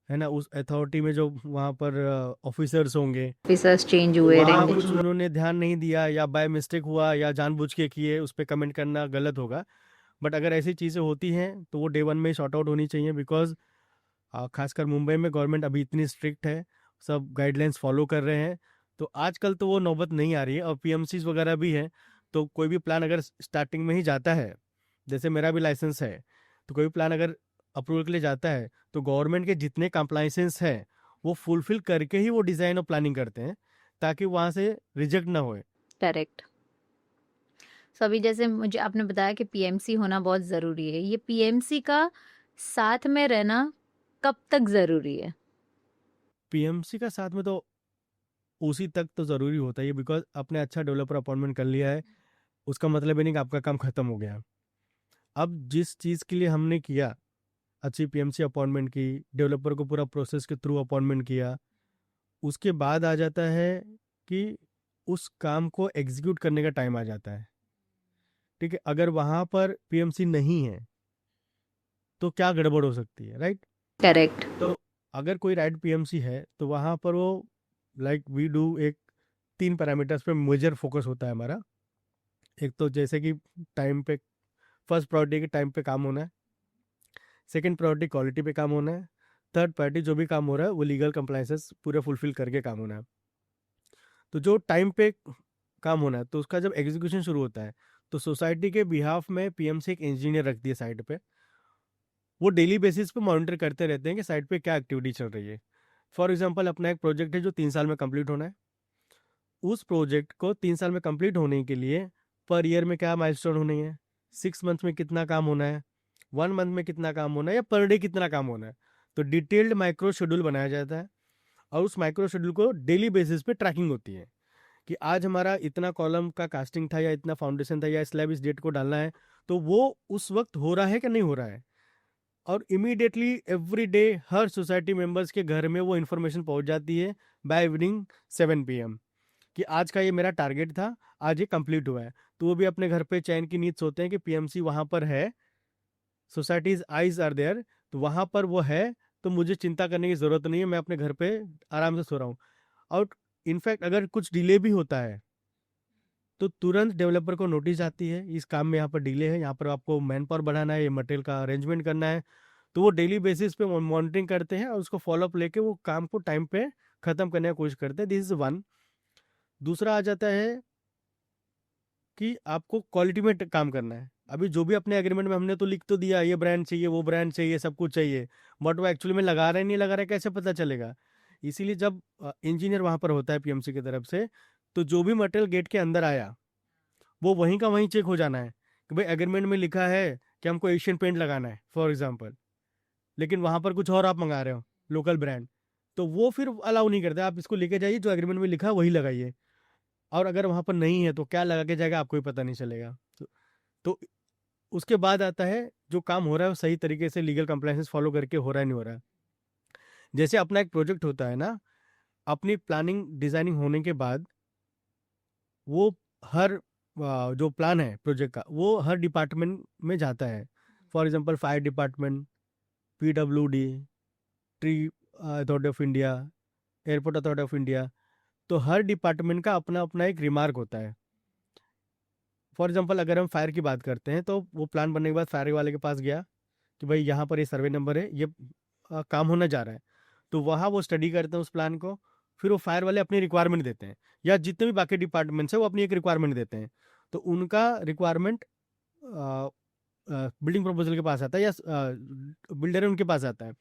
है ना, उस अथॉरिटी में जो वहाँ पर ऑफिसर्स होंगे, ऑफिसर्स चेंज हुए वहाँ रहेंगे। कुछ उन्होंने ध्यान नहीं दिया या बाय मिस्टेक हुआ या जानबूझ के किए, उस पर कमेंट करना गलत होगा। बट अगर ऐसी चीज़ें होती हैं तो वो डे वन में शॉर्ट आउट होनी चाहिए, बिकॉज खासकर मुंबई में गवर्नमेंट अभी इतनी स्ट्रिक्ट है, सब गाइडलाइंस फॉलो कर रहे हैं, तो आजकल तो वो नौबत नहीं आ रही है। और पीएमसीज वगैरह भी हैं, तो कोई भी प्लान अगर स्टार्टिंग में ही जाता है, जैसे मेरा भी लाइसेंस है, तो कोई भी प्लान अगर अप्रूवल के लिए जाता है तो गवर्नमेंट के जितने कंप्लाइंसेस हैं वो फुलफिल करके ही वो डिज़ाइन और प्लानिंग करते हैं, ताकि वहाँ से रिजेक्ट ना होए। करेक्ट। सो अभी जैसे मुझे आपने बताया कि पीएमसी होना बहुत ज़रूरी है, ये पीएमसी का साथ में रहना कब तक ज़रूरी है? पीएमसी का साथ में तो उसी तक तो ज़रूरी होता है, बिकॉज आपने अच्छा डेवलपर अपॉइंटमेंट कर लिया है, उसका मतलब ये नहीं कि आपका काम खत्म हो गया। अब जिस चीज़ के लिए हमने किया, अच्छी पीएमसी अपॉइंटमेंट की, डेवलपर को पूरा प्रोसेस के थ्रू अपॉइंटमेंट किया, उसके बाद आ जाता है कि उस काम को एग्जीक्यूट करने का टाइम आ जाता है। ठीक है, अगर वहाँ पर पीएमसी नहीं है तो क्या गड़बड़ हो सकती है, राइट? करेक्ट। तो अगर कोई राइट पीएमसी है तो वहाँ पर वो लाइक वी डू एक 3 पैरामीटर्स पे मेजर फोकस होता है हमारा। एक तो जैसे कि टाइम पे, फर्स्ट प्रायोरिटी के टाइम पे काम होना है, सेकंड प्रायोरिटी क्वालिटी पे काम होना है, थर्ड प्रायोरिटी जो भी काम हो रहा है वो लीगल कंप्लाइंसेस पूरे फुलफिल करके काम होना है। तो जो टाइम पे काम होना है, तो उसका जब एग्जीक्यूशन शुरू होता है तो सोसाइटी के बिहाफ में पीएमसी एक इंजीनियर रखती है साइट पे। वो डेली बेसिस पे मॉनिटर करते रहते हैं कि साइट पे क्या एक्टिविटी चल रही है। फॉर एग्जांपल, अपना एक प्रोजेक्ट है जो 3 साल में कंप्लीट होना है, उस प्रोजेक्ट को 3 साल में कंप्लीट होने के लिए पर ईयर में क्या माइलस्टोन होनी है, 6 मंथ में कितना काम होना है, 1 मंथ में कितना काम होना है, या पर डे कितना काम होना है। तो डिटेल्ड माइक्रो शेड्यूल बनाया जाता है और उस माइक्रो शेड्यूल को डेली बेसिस पे ट्रैकिंग होती है कि आज हमारा इतना कॉलम का कास्टिंग था या इतना फाउंडेशन था या स्लैब इस डेट को डालना है, तो वो उस वक्त हो रहा है कि नहीं हो रहा है। और इमीडिएटली एवरी डे हर सोसाइटी मेंबर्स के घर में वो इन्फॉर्मेशन पहुंच जाती है बाय इवनिंग 7 PM कि आज का ये मेरा टारगेट था, आज ये कंप्लीट हुआ है। तो वो भी अपने घर पे चैन की नींद सोते हैं कि पीएमसी वहाँ पर है, सोसाइटीज आइज आर देयर, तो वहाँ पर वो है, तो मुझे चिंता करने की ज़रूरत नहीं है, मैं अपने घर पे आराम से सो रहा हूँ। और इनफैक्ट अगर कुछ डिले भी होता है तो तुरंत डेवलपर को नोटिस आती है, इस काम में यहाँ पर डिले है, यहाँ पर आपको मैन पावर बढ़ाना है, ये मटेरियल का अरेंजमेंट करना है। तो वो डेली बेसिस पे मॉनिटरिंग करते हैं और उसको फॉलोअप लेके वो काम को टाइम पे ख़त्म करने की कोशिश करते हैं। This is one. दूसरा आ जाता है कि आपको क्वालिटी में काम करना है। अभी जो भी अपने एग्रीमेंट में हमने तो लिख तो दिया, ये ब्रांड चाहिए, वो ब्रांड चाहिए, सब कुछ चाहिए, बट वो एक्चुअली में लगा रहा है नहीं लगा रहा है, कैसे पता चलेगा? इसीलिए जब इंजीनियर वहाँ पर होता है पीएमसी की तरफ से, तो जो भी मटेरियल गेट के अंदर आया वो वहीं का वहीं चेक हो जाना है कि भाई एग्रीमेंट में लिखा है कि हमको एशियन पेंट लगाना है फॉर एग्जांपल, लेकिन वहाँ पर कुछ और आप मंगा रहे हो लोकल ब्रांड, तो वो फिर अलाउ नहीं करते। आप इसको लेके जाइए, जो एग्रीमेंट में लिखा है वही लगाइए। और अगर वहाँ पर नहीं है तो क्या लगा के जाएगा, आपको ही पता नहीं चलेगा। तो उसके बाद आता है जो काम हो रहा है वो सही तरीके से लीगल कंप्लायंसेस फॉलो करके हो रहा है नहीं हो रहा है। जैसे अपना एक प्रोजेक्ट होता है ना, अपनी प्लानिंग डिजाइनिंग होने के बाद वो हर जो प्लान है प्रोजेक्ट का वो हर डिपार्टमेंट में जाता है। For example fire department, PWD, tree authority of India, airport authority of India, तो हर डिपार्टमेंट का अपना अपना एक रिमार्क होता है। फॉर एग्जांपल अगर हम फायर की बात करते हैं तो वो प्लान बनने के बाद फायर वाले के पास गया कि भाई यहाँ पर ये सर्वे नंबर है, ये काम होने जा रहा है, तो वहाँ वो स्टडी करते हैं उस प्लान को, फिर वो फायर वाले अपनी रिक्वायरमेंट देते हैं, या जितने भी बाकी डिपार्टमेंट्स हैं वो अपनी एक रिक्वायरमेंट देते हैं। तो उनका रिक्वायरमेंट बिल्डिंग प्रपोजल के पास आता है या बिल्डर उनके पास आता है।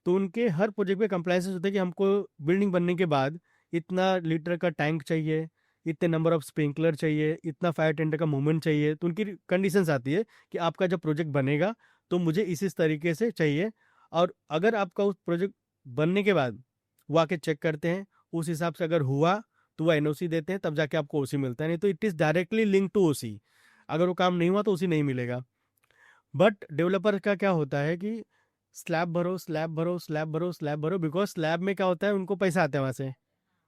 तो उनके हर प्रोजेक्ट पे कंप्लायंसेस होते हैं कि हमको बिल्डिंग बनने के बाद इतना लीटर का टैंक चाहिए, इतने नंबर ऑफ स्प्रिंकलर चाहिए, इतना फायर टेंडर का मूवमेंट चाहिए। तो उनकी कंडीशंस आती है कि आपका जब प्रोजेक्ट बनेगा तो मुझे इस तरीके से चाहिए, और अगर आपका उस प्रोजेक्ट बनने के बाद वो आके चेक करते हैं, उस हिसाब से अगर हुआ तो वो एनओसी देते हैं, तब जाके आपको ओसी मिलता है, नहीं तो it is directly link to OC. अगर वो काम नहीं हुआ तो ओसी नहीं मिलेगा। बट डेवलपर का क्या होता है कि स्लैब भरो, स्लैब भरो, स्लैब भरो, स्लैब भरो, बिकॉज स्लैब में क्या होता है, उनको पैसा आता है वहाँ से।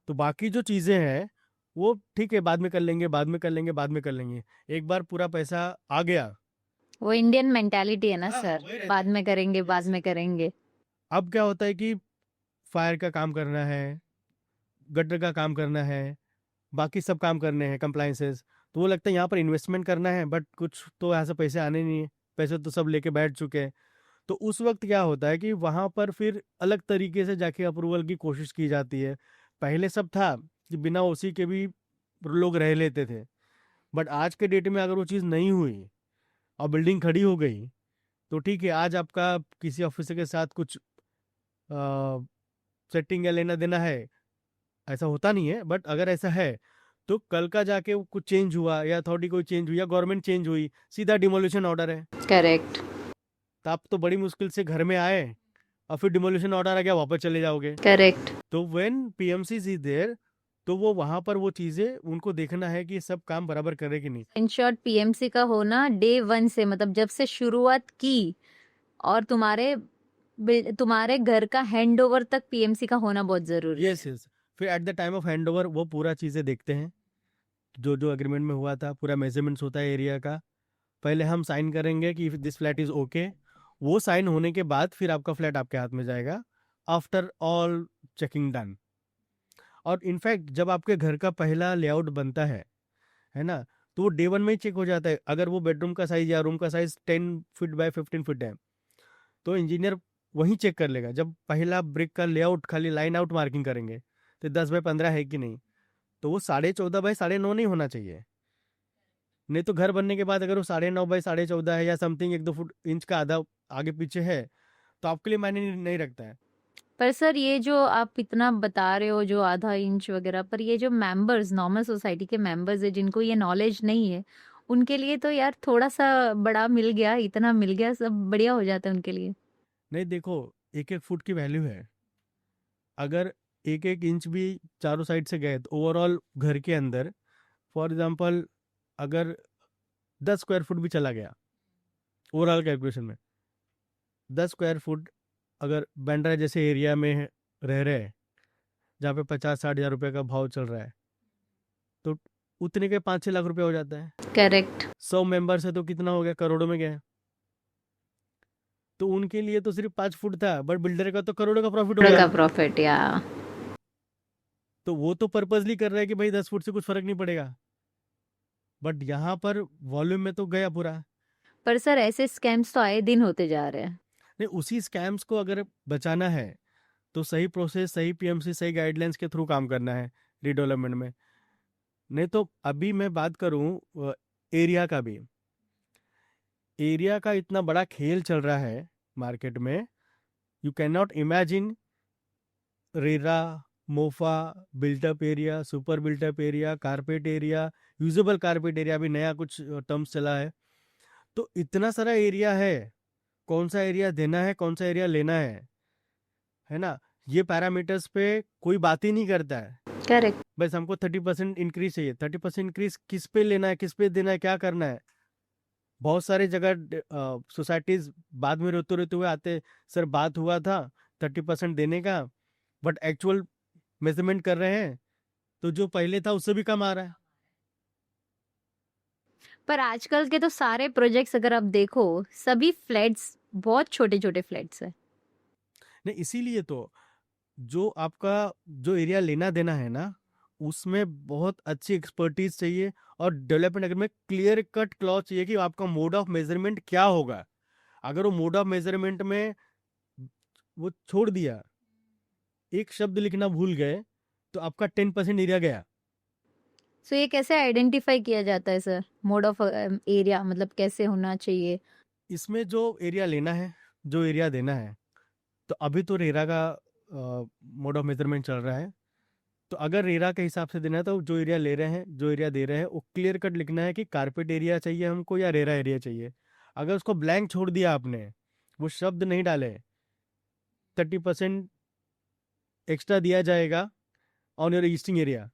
तो बाकी जो चीज़ें हैं वो ठीक है, बाद में कर लेंगे, बाद में कर लेंगे, बाद में कर लेंगे। एक बार पूरा पैसा आ गया, वो इंडियन मेंटालिटी है ना हाँ, सर, वही रहता बाद है। में करेंगे, बाद Yes. में करेंगे। अब क्या होता है कि फायर का काम करना है, गटर का काम करना है, बाकी सब काम करने हैं, कंप्लाइंसेस, तो वो लगता है यहाँ पर इन्वेस्टमेंट करना है, बट कुछ तो यहाँ से पैसे आने नहीं है, पैसे तो सब लेके बैठ चुके हैं। तो उस वक्त क्या होता है कि वहाँ पर फिर अलग तरीके से जाके अप्रूवल की कोशिश की जाती है। पहले सब था कि बिना ओसी के भी लोग रह लेते थे, बट आज के डेट में अगर वो चीज़ नहीं हुई और बिल्डिंग खड़ी हो गई, तो ठीक है, आज आपका किसी ऑफिसर के साथ कुछ सेटिंग या लेना देना है, ऐसा होता नहीं है, बट अगर ऐसा है तो कल का जाके वो कुछ चेंज हुआ या अथॉरिटी कोई चेंज हुई या गवर्नमेंट चेंज हुई, सीधा डिमोलिशन ऑर्डर है। करेक्ट, तो आप तो बड़ी मुश्किल से घर में आए और फिर डिमोलिशन ऑर्डर आ गया, वापस चले जाओगे। करेक्ट। तो व्हेन पीएमसी इज देयर, तो वो वहां पर वो चीजें उनको देखना है कि सब काम बराबर करे कि नहीं। इन शॉर्ट पीएमसी का होना डे 1 से, मतलब जब से शुरुआत की और तुम्हारे घर का हैंडओवर तक पीएमसी का होना बहुत जरूरी है। Yes yes. फिर at the time of handover वो पूरा चीजें देखते हैं, जो जो एग्रीमेंट में हुआ था, पूरा मेजरमेंट्स होता है एरिया का। पहले हम साइन करेंगे कि दिस फ्लैट इज ओके, वो साइन होने के बाद फिर आपका फ्लैट आपके हाथ में जाएगा, आफ्टर ऑल चेकिंग डन। और इनफैक्ट जब आपके घर का पहला लेआउट बनता है ना, तो वो डे 1 में ही चेक हो जाता है। अगर वो बेडरूम का साइज या रूम का साइज 10 फीट बाय 15 फीट है, तो इंजीनियर वहीं चेक कर लेगा। जब पहला ब्रिक का लेआउट खाली लाइन आउट मार्किंग करेंगे तो 10 बाय 15 है कि नहीं, तो वो 14.5 बाय 9.5 नहीं होना चाहिए। नहीं तो घर बनने के बाद अगर वो 9.5 बाय 14.5 है या समथिंग 1-2 इंच का आधा आगे पीछे है, तो आपके लिए मायने नहीं रखता है। पर सर ये जो आप इतना बता रहे हो, जो आधा इंच वगैरह, पर ये जो मेंबर्स, नॉर्मल सोसाइटी के मेंबर्स है, जिनको ये नॉलेज नहीं है, उनके लिए तो यार थोड़ा सा बड़ा मिल गया, इतना मिल गया, सब बढ़िया हो जाता है उनके लिए। नहीं देखो, 1-1 फुट की वैल्यू है। अगर 1-1 इंच भी चारों साइड से गए तो ओवरऑल घर के अंदर, फॉर एग्जाम्पल अगर 10 स्क्वायर फुट भी चला गया ओवरऑल कैलकुलेशन में, 10 स्क्वायर फुट अगर बैंड्रा जैसे एरिया में रह रहे हैं, जहाँ पे 50-60 हज़ार रुपये का भाव चल रहा है, तो उतने के 5-6 लाख रुपए हो जाता है। करेक्ट। 100 मेंबर्स है तो कितना हो गया, करोड़ों में गया। तो उनके लिए तो सिर्फ 5 फुट था, बट बिल्डर का तो करोड़ों का प्रॉफिट हो का गया। प्रॉफिट या तो वो तो पर्पजली कर रहा है कि भाई 10 फुट से कुछ फर्क नहीं पड़ेगा, बट यहाँ पर वॉल्यूम में तो गया पूरा। पर सर ऐसे स्कैम्स तो आए दिन होते जा रहे हैं। नहीं, उसी स्कैम्स को अगर बचाना है तो सही प्रोसेस, सही पीएमसी, सही गाइडलाइंस के थ्रू काम करना है रीडेवलपमेंट में। नहीं तो अभी मैं बात करूं एरिया का भी, एरिया का इतना बड़ा खेल चल रहा है मार्केट में, you can not imagine. RERA, MOFA, built up area, super built up area, carpet area, usable carpet area, अभी नया कुछ टर्म्स चला है। तो इतना सारा एरिया है, कौन सा एरिया देना है, कौन सा एरिया लेना है ना, ये पैरामीटर्स पे कोई बात ही नहीं करता है। करेक्ट। बस हमको 30% इंक्रीज चाहिए, 30% इंक्रीज किस पे लेना है, किस पे देना है, क्या करना है। बहुत सारे जगह सोसाइटीज बाद में रोते रोते हुए आते, सर बात हुआ था 30% देने का, बट एक्चुअल मेजरमेंट कर रहे हैं तो जो पहले था उससे भी कम आ रहा है। पर आजकल के तो सारे प्रोजेक्ट्स अगर आप देखो, सभी फ्लैट्स बहुत छोटे छोटे फ्लैट्स है। नहीं, इसीलिए तो जो आपका जो एरिया लेना देना है ना, उसमें बहुत अच्छी एक्सपर्टीज चाहिए, और डेवलपमेंट अगर में क्लियर कट क्लॉज चाहिए कि आपका मोड ऑफ मेजरमेंट क्या होगा। अगर वो मोड ऑफ मेजरमेंट में वो छोड़ दिया, एक शब्द लिखना भूल गए, तो आपका 10% एरिया गया। सो ये कैसे आइडेंटिफाई किया जाता है सर, मोड ऑफ एरिया, मतलब कैसे होना चाहिए? इसमें जो एरिया लेना है, जो एरिया देना है, तो अभी तो रेरा का मोड ऑफ मेजरमेंट चल रहा है। तो अगर रेरा के हिसाब से देना है तो जो एरिया ले रहे हैं, जो एरिया दे रहे हैं, वो क्लियर कट लिखना है कि कारपेट एरिया चाहिए हमको या रेरा एरिया चाहिए। अगर उसको ब्लैंक छोड़ दिया आपने, वो शब्द नहीं डाले, 30% एक्स्ट्रा दिया जाएगा ऑन योर ईस्टिंग एरिया।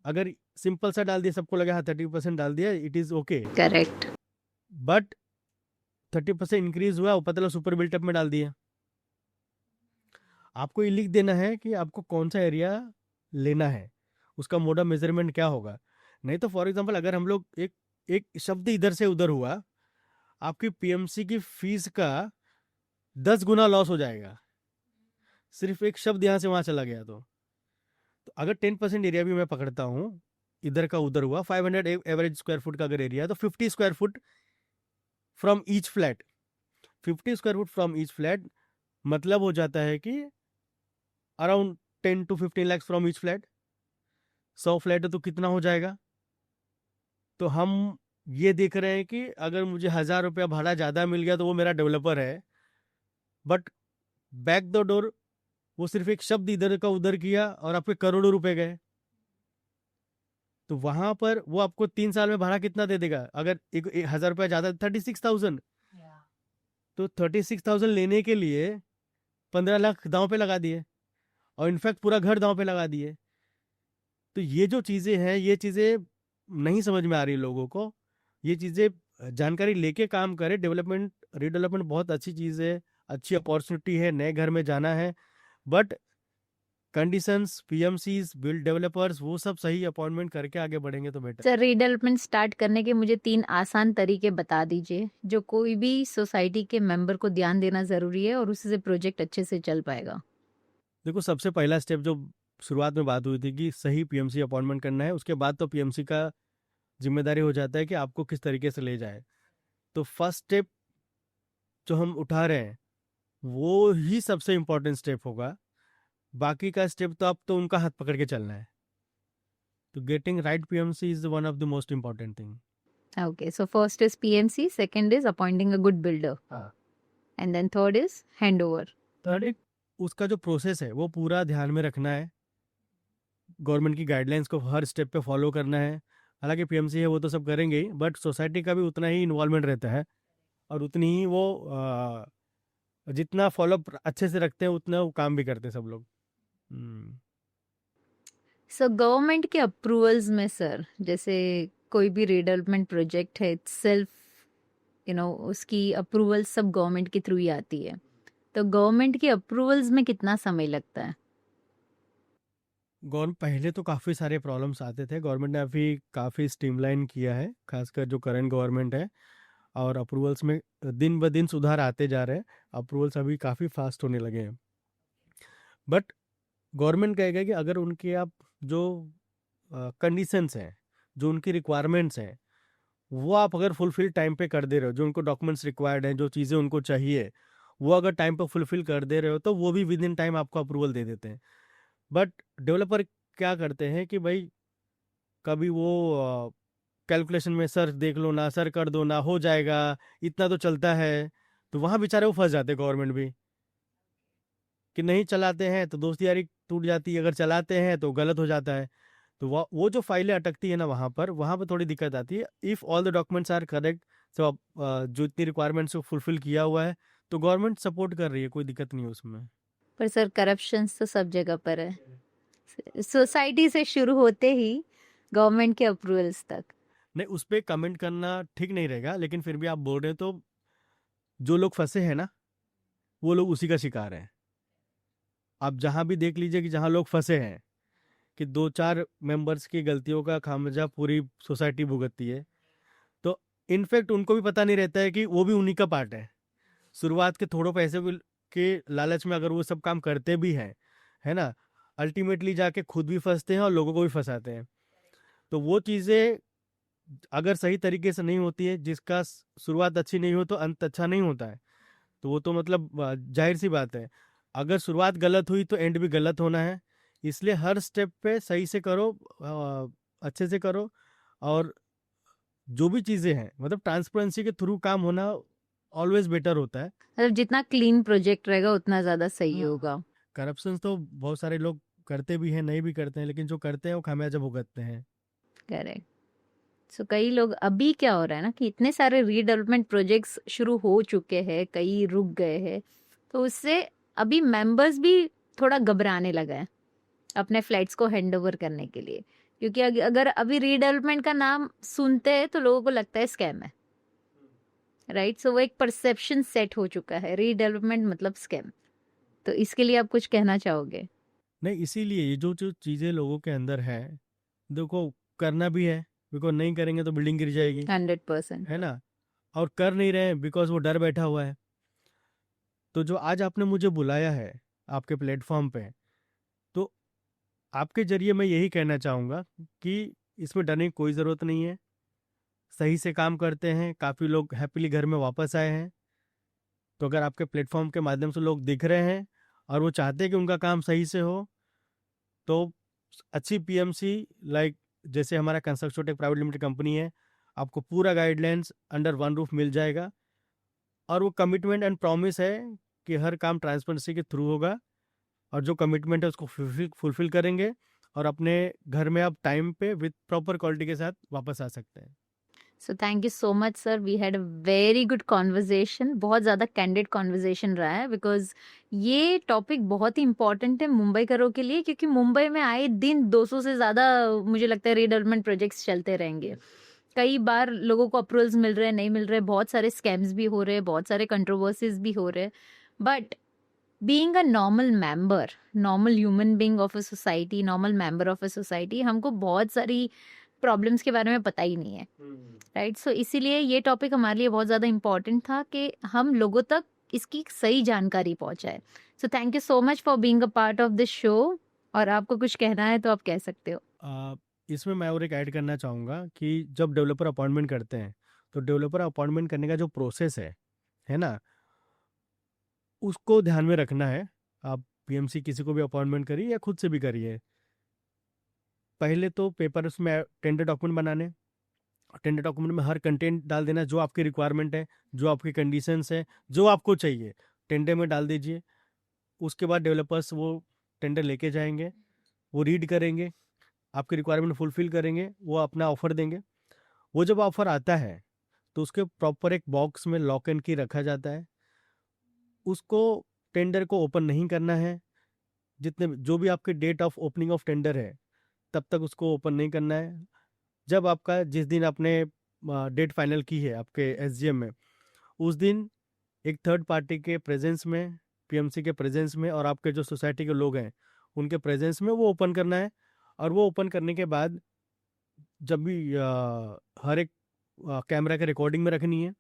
अगर सिंपल सा डाल दिया, सबको लगा हाँ 30% डाल दिया, it is okay, correct. But 30% increase हुआ, ऊपर तला सुपर बिल्टअप में डाल दिया। आपको ये लिख देना है कि आपको कौन सा एरिया लेना है, उसका मोड ऑफ मेजरमेंट क्या होगा। नहीं तो फॉर एग्जांपल अगर हम लोग एक शब्द इधर से उधर हुआ, आपकी पीएमसी की फीस का 10 गुना लॉस हो जाएगा, सिर्फ एक शब्द यहाँ से वहाँ चला गया तो अगर 10% एरिया भी मैं पकड़ता हूँ, इधर का उधर हुआ, 500 एवरेज स्क्वायर फुट का अगर एरिया है तो 50 square foot from each flat, 50 square foot from each flat मतलब हो जाता है कि around 10 to 15 lakh from each flat. 100 flat है तो कितना हो जाएगा। तो हम ये देख रहे हैं कि अगर मुझे 1000 रुपया भाड़ा ज़्यादा मिल गया तो वो मेरा डेवलपर है, बट बैक द डोर वो सिर्फ एक शब्द इधर का उधर किया और आपके करोड़ों रुपए गए। तो वहां पर वो आपको 3 साल में भाड़ा कितना दे देगा? अगर 1000 रुपया ज़्यादा, 36,000। तो 36,000 लेने के लिए 15 लाख दांव पे लगा दिए, और इनफैक्ट पूरा घर दांव पे लगा दिए। तो ये जो चीज़ें हैं, ये चीज़ें नहीं समझ में आ रही लोगों को। ये चीज़ें जानकारी लेके काम करें। डेवलपमेंट, रीडेवलपमेंट बहुत अच्छी चीज़ है, अच्छी अपॉर्चुनिटी है, नए घर में जाना है, बट कंडीशंस, पीएमसीज, बिल्ड डेवलपर्स, वो सब सही अपॉइंटमेंट करके आगे बढ़ेंगे तो बेटर। सर, रीडेवलपमेंट स्टार्ट करने के मुझे 3 आसान तरीके बता दीजिए जो कोई भी सोसाइटी के मेंबर को ध्यान देना जरूरी है और उससे प्रोजेक्ट अच्छे से चल पाएगा। देखो, सबसे पहला स्टेप जो शुरुआत में बात हुई थी कि सही पीएमसी अपॉइंटमेंट करना है, उसके बाद तो पीएमसी का जिम्मेदारी हो जाता है कि आपको किस तरीके से ले जाए। तो फर्स्ट स्टेप जो हम उठा रहे हैं वो ही सबसे इम्पोर्टेंट स्टेप होगा। बाकी का स्टेप तो आप तो उनका हाथ पकड़ के चलना है। तो getting right PMC is one of the most important thing. Okay, so first is PMC, second is appointing a good builder, and then third is handover. Third, उसका जो प्रोसेस है वो पूरा ध्यान में रखना है, गवर्नमेंट की गाइडलाइंस को हर स्टेप पे फॉलो करना है। हालांकि पीएमसी है वो तो सब करेंगे ही, बट सोसाइटी का भी उतना ही इन्वॉल्वमेंट रहता है, और उतनी ही वो जितना फॉलो अच्छे से रखते हैं उतना वो काम भी करते हैं सब लोग। So गवर्नमेंट के अप्रूवल्स में सर, जैसे कोई भी रीडेवलपमेंट प्रोजेक्ट है इटसेल्फ, उसकी अप्रूवल सब गवर्नमेंट के थ्रू ही आती है, तो गवर्नमेंट के अप्रूवल्स में कितना समय लगता है? गवर्नमेंट पहले तो काफ़ी सारे प्रॉब्लम्स आते थे, गवर्नमेंट ने अभी काफ़ी स्ट्रीमलाइन किया है, खासकर जो करंट गवर्नमेंट है, और अप्रूवल्स में दिन ब दिन सुधार आते जा रहे हैं। अप्रूवल्स अभी काफ़ी फास्ट होने लगे हैं। बट गवर्नमेंट कहेगा कि अगर उनके आप जो कंडीशंस हैं, जो उनकी रिक्वायरमेंट्स हैं, वो आप अगर फुलफिल टाइम पे कर दे रहे हो, जो उनको डॉक्यूमेंट्स रिक्वायर्ड हैं, जो चीज़ें उनको चाहिए, वो अगर टाइम पे फुलफिल कर दे रहे हो तो वो भी विद इन टाइम आपको अप्रूवल दे देते हैं। बट डेवलपर क्या करते हैं कि भाई कभी वो कैलकुलेशन में सर देख लो ना, सर कर दो ना, हो जाएगा, इतना तो चलता है। तो वहाँ बेचारे वो फंस जाते हैं गवर्नमेंट भी, कि नहीं चलाते हैं तो दोस्ती यारी टूट जाती है, अगर चलाते हैं तो गलत हो जाता है। तो वो जो फाइलें अटकती है ना, वहाँ पर थोड़ी दिक्कत आती है। If all the documents are correct, सब जो इतनी रिक्वायरमेंट्स को फुलफिल किया हुआ है, तो गवर्नमेंट सपोर्ट कर रही है, कोई दिक्कत नहीं है उसमें। पर सर, करप्शन तो सब जगह पर है, सोसाइटी से शुरू होते ही गवर्नमेंट के अप्रूवल्स तक। नहीं, उस पर कमेंट करना ठीक नहीं रहेगा, लेकिन फिर भी आप बोल रहे हैं तो जो लोग फंसे हैं ना, वो लोग उसी का शिकार हैं। आप जहाँ भी देख लीजिए कि जहाँ लोग फंसे हैं, कि 2-4 मेंबर्स की गलतियों का खामियाजा पूरी सोसाइटी भुगतती है। तो इनफैक्ट उनको भी पता नहीं रहता है कि वो भी उन्हीं का पार्ट है। शुरुआत के थोड़े पैसे के लालच में अगर वो सब काम करते भी हैं, है ना, अल्टीमेटली जाके खुद भी फंसते हैं और लोगों को भी फंसाते हैं। तो वो चीज़ें अगर सही तरीके से नहीं होती है, जिसका शुरुआत अच्छी नहीं हो तो अंत अच्छा नहीं होता है। तो वो तो मतलब जाहिर सी बात है, अगर शुरुआत गलत हुई तो एंड भी गलत होना है। इसलिए हर स्टेप पे सही से करो, अच्छे से करो, और जो भी चीज़ें हैं मतलब ट्रांसपेरेंसी के थ्रू काम होना ऑलवेज बेटर होता है। मतलब जितना क्लीन प्रोजेक्ट रहेगा उतना ज़्यादा सही होगा। करप्शन तो बहुत सारे लोग करते भी हैं, नहीं भी करते हैं, लेकिन जो करते हैं वो खामियाजा भुगतते हैं। करेक्ट। सो कई लोग, अभी क्या हो रहा है ना कि इतने सारे रीडेवलपमेंट प्रोजेक्ट्स शुरू हो चुके हैं, कई रुक गए हैं, तो उससे अभी मेंबर्स भी थोड़ा घबराने लगा है अपने फ्लैट्स को हैंड ओवर करने के लिए, क्योंकि अगर अभी रीडेवलपमेंट का नाम सुनते हैं तो लोगों को लगता है स्कैम है, राइट? सो वो एक परसेप्शन सेट हो चुका है, रीडेवलपमेंट मतलब स्कैम। तो इसके लिए आप कुछ कहना चाहोगे? नहीं, इसीलिए ये जो जो चीज़ें लोगों के अंदर है, देखो, करना भी है, बिकॉज नहीं करेंगे तो बिल्डिंग गिर जाएगी, 100%। है ना? और कर नहीं रहे बिकॉज वो डर बैठा हुआ है। तो जो आज आपने मुझे बुलाया है आपके प्लेटफॉर्म पे, तो आपके जरिए मैं यही कहना चाहूँगा कि इसमें डरने की कोई ज़रूरत नहीं है। सही से काम करते हैं, काफ़ी लोग हैप्पीली घर में वापस आए हैं। तो अगर आपके प्लेटफॉर्म के माध्यम से लोग दिख रहे हैं और वो चाहते हैं कि उनका काम सही से हो, तो अच्छी पीएमसी, लाइक जैसे हमारा construction tech private limited company है, आपको पूरा गाइडलाइंस अंडर वन रूफ मिल जाएगा। और वो कमिटमेंट एंड प्रॉमिस है कि हर काम ट्रांसपेरेंसी के थ्रू होगा, और जो कमिटमेंट है उसको फुलफिल करेंगे, और अपने घर में आप टाइम पे विद प्रॉपर क्वालिटी के साथ वापस आ सकते हैं। So thank you so much sir, we had a very good conversation, बहुत ज़्यादा कैंडिड कॉन्वर्जेशन रहा है, बिकॉज ये टॉपिक बहुत ही इंपॉर्टेंट है मुंबई करों के लिए, क्योंकि मुंबई में आए दिन 200 से ज़्यादा मुझे लगता है रीडेवलपमेंट प्रोजेक्ट्स चलते रहेंगे। कई बार लोगों को अप्रूवल्स मिल रहे हैं, नहीं मिल रहे, बहुत सारे स्कैम्स भी हो रहे हैं, बहुत सारे कंट्रोवर्सीज भी हो रहे हैं, but being a normal member, normal human being of a society, normal member of a society, हमको बहुत सारी प्रॉब्लम्स के बारे में पता ही नहीं है, राइट? सो इसीलिए ये टॉपिक हमारे लिए बहुत ज़्यादा इम्पॉर्टेंट था कि हम लोगों तक इसकी सही जानकारी पहुंचाए। सो thank you so much for being a part of this show. और आपको कुछ कहना है तो आप कह सकते हो। इसमें मैं और एक ऐड करना चाहूँगा कि जब डेवलपर अपॉइंटमेंट करते हैं, तो डेवलपर अपॉइंटमेंट करने का जो प्रोसेस है ना, उसको ध्यान में रखना है। आप पीएमसी किसी को भी अपॉइंटमेंट करिए या खुद से भी करिए, पहले तो पेपर उसमें टेंडर डॉक्यूमेंट बनाने, टेंडर डॉक्यूमेंट में हर कंटेंट डाल देना जो आपकी रिक्वायरमेंट है, जो आपकी कंडीशंस है, जो आपको चाहिए टेंडर में डाल दीजिए। उसके बाद डेवलपर्स वो टेंडर लेके जाएंगे, वो रीड करेंगे, आपकी रिक्वायरमेंट फुलफिल करेंगे, वो अपना ऑफर देंगे। वो जब ऑफर आता है तो उसके प्रॉपर एक बॉक्स में लॉक एंड की रखा जाता है। उसको, टेंडर को ओपन नहीं करना है, जितने जो भी आपके date of opening of tender है तब तक उसको ओपन नहीं करना है। जब आपका, जिस दिन आपने डेट फाइनल की है आपके एसजीएम में, उस दिन एक थर्ड पार्टी के प्रेजेंस में, पीएमसी के प्रेजेंस में, और आपके जो सोसाइटी के लोग हैं उनके प्रेजेंस में वो ओपन करना है। और वो ओपन करने के बाद जब भी हर एक कैमरा के रिकॉर्डिंग में रखनी है।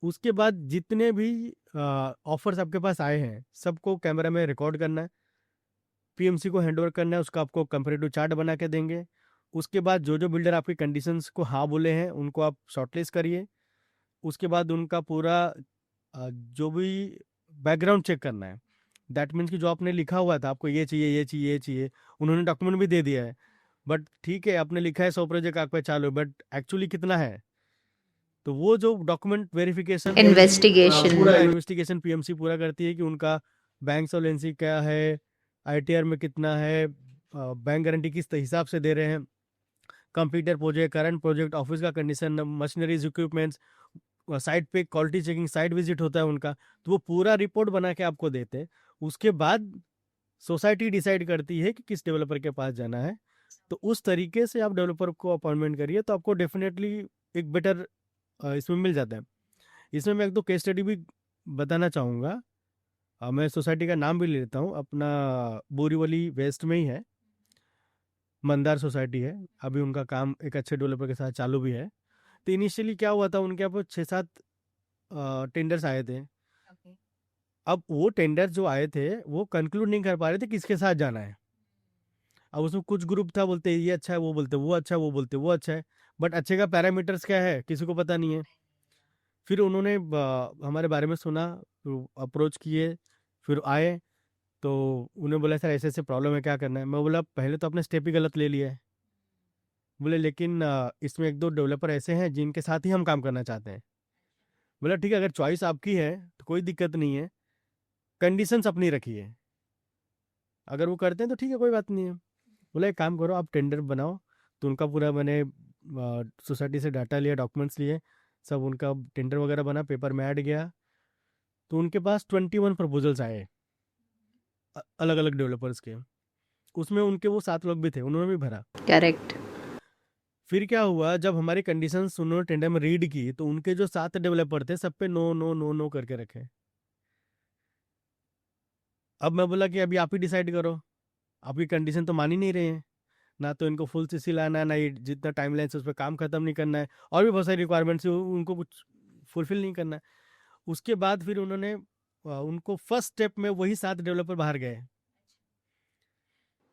उसके बाद जितने भी ऑफर्स आपके पास आए हैं सबको कैमरा में रिकॉर्ड करना है, पीएमसी को हैंड ओवर करना है, उसका आपको कंपैरेटिव चार्ट बना के देंगे। उसके बाद जो जो बिल्डर आपकी कंडीशंस को हाँ बोले हैं उनको आप शॉर्टलिस्ट करिए। उसके बाद उनका पूरा जो भी बैकग्राउंड चेक करना है, दैट मीन्स कि जो आपने लिखा हुआ था आपको ये चाहिए ये चाहिए ये चाहिए, उन्होंने डॉक्यूमेंट भी दे दिया है, बट ठीक है आपने लिखा है 100 प्रोजेक्ट आप पे चालू, बट एक्चुअली कितना है, तो वो जो डॉक्यूमेंट वेरिफिकेशन, इन्वेस्टिगेशन। पूरा इन्वेस्टिगेशन पीएमसी पूरा करती है कि उनका बैंक सोलेंसी क्या है, आईटीआर में कितना है, बैंक गारंटी किस हिसाब से दे रहे हैं, completed project, current project, office का कंडीशन, मशीनरीज, इक्विपमेंट्स, साइट पे क्वालिटी चेकिंग, साइट विजिट होता है उनका, तो वो पूरा रिपोर्ट बना के आपको देते हैं। उसके बाद सोसाइटी डिसाइड करती है कि किस डेवलपर के पास जाना है। तो उस तरीके से आप डेवलपर को अपॉइंटमेंट करिए तो आपको डेफिनेटली एक बेटर इसमें मिल जाता है। इसमें मैं एक दो केस स्टडी भी बताना चाहूँगा। मैं सोसाइटी का नाम भी ले लेता हूँ, अपना बोरीवली वेस्ट में ही है, मंदार सोसाइटी है। अभी उनका काम एक अच्छे डेवलपर के साथ चालू भी है। तो इनिशियली क्या हुआ था, उनके यहाँ पर 6-7 टेंडर्स आए थे। अब वो टेंडर जो आए थे वो कंक्लूड नहीं कर पा रहे थे किसके साथ जाना है। अब उसमें कुछ ग्रुप था, बोलते ये अच्छा है, वो बोलते वो अच्छा है, वो बोलते वो अच्छा है, बट अच्छे का पैरामीटर्स क्या है किसी को पता नहीं है। फिर उन्होंने हमारे बारे में सुना, अप्रोच किए, फिर आए, तो उन्हें बोला सर ऐसे ऐसे प्रॉब्लम है, क्या करना है। मैं बोला पहले तो आपने स्टेप ही गलत ले लिया है। बोले लेकिन इसमें एक दो डेवलपर ऐसे हैं जिनके साथ ही हम काम करना चाहते हैं। बोला ठीक है, अगर चॉइस आपकी है तो कोई दिक्कत नहीं है, कंडीशंस अपनी रखिए, अगर वो करते हैं तो ठीक है, कोई बात नहीं है। बोला एक काम करो, आप टेंडर बनाओ। तो उनका पूरा मैंने सोसाइटी से डाटा लिया, डॉक्यूमेंट्स लिए, सब उनका टेंडर वगैरह बना, पेपर में ऐड गया। तो उनके पास 21 प्रपोजल्स आए। अलग अलग डेवलपर्स के, उसमें उनके वो 7 लोग भी थे, उन्होंने भी भरा। करेक्ट। फिर क्या हुआ, जब हमारी कंडीशंस उन्होंने टेंडर में रीड की तो उनके जो 7 डेवलपर थे सब पे नो नो नो नो करके रखे। अब मैं बोला कि अभी आप ही डिसाइड करो, आपकी कंडीशन तो मान ही नहीं रहे हैं, ना तो इनको फुल सीसी लाना है, ना ये जितना टाइम लाइन से उस पर काम खत्म नहीं करना है, और भी बहुत सारी रिक्वायरमेंट्स उनको कुछ फुलफिल नहीं करना है। उसके बाद फिर उन्होंने उनको फर्स्ट स्टेप में वही 7 डेवलपर बाहर गए।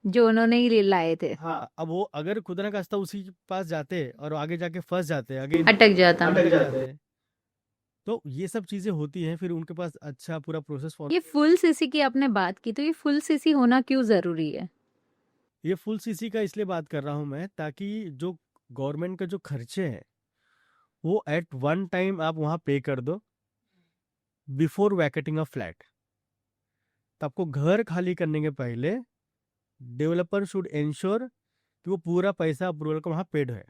जो उन्होंने ही लाए थे। हाँ, अब वो अगर खुदा ना खास्ता उसी के पास जाते और आगे जाके फंस जाते, आगे अटक जाता। अटक जाते, तो ये सब चीजें होती हैं। फिर उनके पास अच्छा पूरा प्रोसेस फॉलो। ये फुल सीसी की आपने बात की, तो ये फुल सीसी होना क्यों जरूरी है? ये फुल सीसी का इसलिए बात कर रहा हूँ मैं, ताकि जो गवर्नमेंट का जो खर्चे हैं वो एट वन टाइम आप वहाँ पे कर दो बिफोर वैकेटिंग अ फ्लैट। तो आपको घर खाली करने के पहले डेवलपर शुड इंश्योर कि वो पूरा पैसा अप्रूवल का वहाँ पेड है,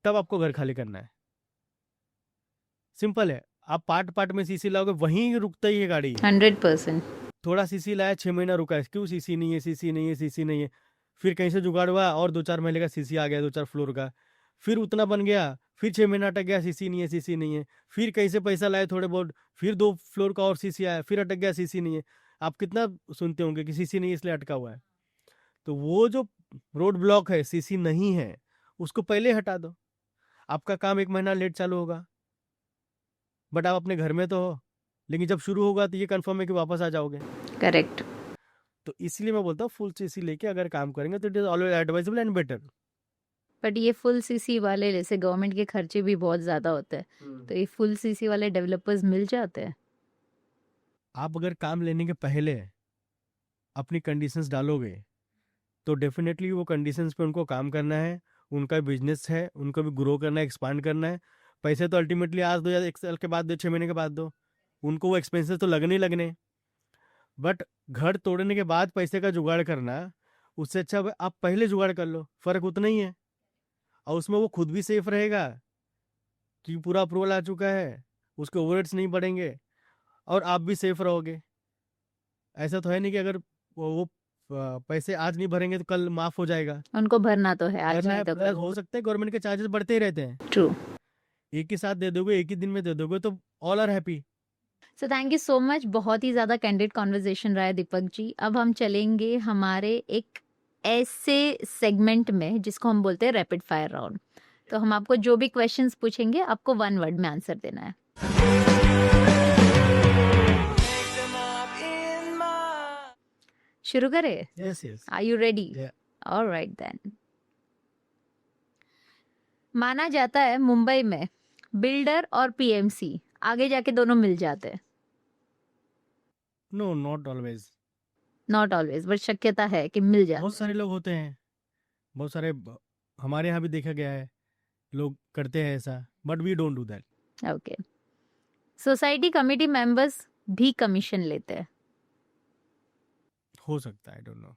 तब आपको घर खाली करना है। सिंपल है। आप पार्ट पार्ट में सीसी लाओगे वहीं रुकता ही है गाड़ी। 100%। थोड़ा सीसी लाया, 6 महीना रुका है, क्यों सीसी नहीं है, सीसी नहीं है, सीसी नहीं है। फिर कहीं से जुगाड़ हुआ और 2-4 महीने का सीसी आ गया, 2-4 फ्लोर का, फिर उतना बन गया, फिर 6 महीना अटक गया, सीसी नहीं है, सीसी नहीं है। फिर कहीं से पैसा लाए थोड़े बहुत, फिर 2 फ्लोर का और सीसी आया, फिर अटक गया, सीसी नहीं है। आप कितना सुनते होंगे कि सीसी नहीं है इसलिए अटका हुआ है। तो वो जो रोड ब्लॉक है, सीसी नहीं है, उसको पहले हटा दो। आपका काम 1 महीना लेट चालू होगा, बट आप अपने घर में तो हो, लेकिन जब शुरू होगा तो ये कंफर्म है कि वापस आ जाओगे। करेक्ट। तो इसलिए मैं बोलता हूँ फुल सीसी लेके अगर काम करेंगे तो it is always advisable and better. But ये फुल सीसी वाले, जैसे गवर्नमेंट के खर्चे भी बहुत ज्यादा होते हैं, तो ये फुल सीसी वाले डेवलपर्स मिल जाते हैं? आप अगर काम लेने के पहले अपनी कंडीशंस डालोगे तो डेफिनेटली वो कंडीशंस पे उनको काम करना है, उनका बिजनेस है, उनको भी ग्रो करना है, एक्सपांड करना है। पैसे तो अल्टीमेटली आज दो या 1 साल के बाद दो, 6 महीने के बाद दो, उनको वो एक्सपेंसेस तो लगने ही लगने। बट घर तोड़ने के बाद पैसे का जुगाड़ करना, उससे अच्छा आप पहले जुगाड़ कर लो, फर्क उतना ही है। और उसमें वो खुद भी सेफ रहेगा कि पूरा अप्रूवल आ चुका है, उसके ओवरहेड्स नहीं बढ़ेंगे, और आप भी सेफ रहोगे। ऐसा तो है नहीं कि अगर वो पैसे आज नहीं भरेंगे तो कल माफ हो जाएगा। उनको भरना तो है, आज भरना नहीं है, तो प्लस कल। हो सकता है गवर्नमेंट के चार्जेस बढ़ते ही रहते हैं। ट्रू। एक ही साथ दे दोगे, एक ही दिन में दे दोगे तो all are happy. So thank you so much, बहुत ही ज़्यादा कैंडिड कॉन्वर्जेशन रहा है दीपक जी। अब हम चलेंगे हमारे एक ऐसे सेगमेंट में जिसको हम बोलते हैं रैपिड फायर राउंड। तो हम आपको जो भी क्वेश्चंस पूछेंगे, आपको 1 वर्ड में आंसर देना है। Make them up in my शुरू करें? Yes yes. Are you ready? Alright then. माना जाता है मुंबई में बिल्डर और पीएमसी आगे जाके दोनों मिल जाते हैं। No, not always. Not always, but शक्यता है कि मिल जाते बहुत सारे लोग होते हैं, बहुत सारे हमारे यहाँ भी देखा गया है, लोग करते हैं ऐसा, but we don't do that. हैं। ओके। सोसाइटी कमेटी मेंबर्स भी कमीशन लेते हैं। हो सकता है, आई डोंट नो।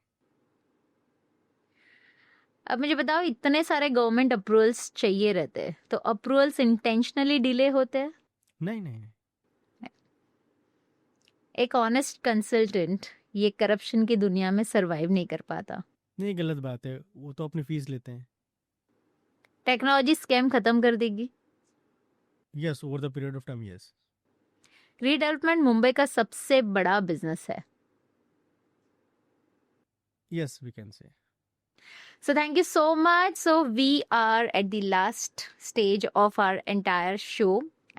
अब मुझे बताओ, इतने सारे गवर्नमेंट अप्रूवल्स चाहिए रहते हैं, तो अप्रूवल्स इंटेंशनली डिले होते हैं? नहीं नहीं। एक ऑनेस्ट कंसल्टेंट ये करप्शन की दुनिया में सरवाइव नहीं कर पाता। नहीं, गलत बात है, वो तो अपनी फीस लेते हैं। टेक्नोलॉजी स्कैम खत्म कर देगी। Yes, over the period of time, yes. Redevelopment Mumbai का सबसे बड़ा बिजनेस है। Yes, we can say. So thank you so much. So we are at the last stage of our entire show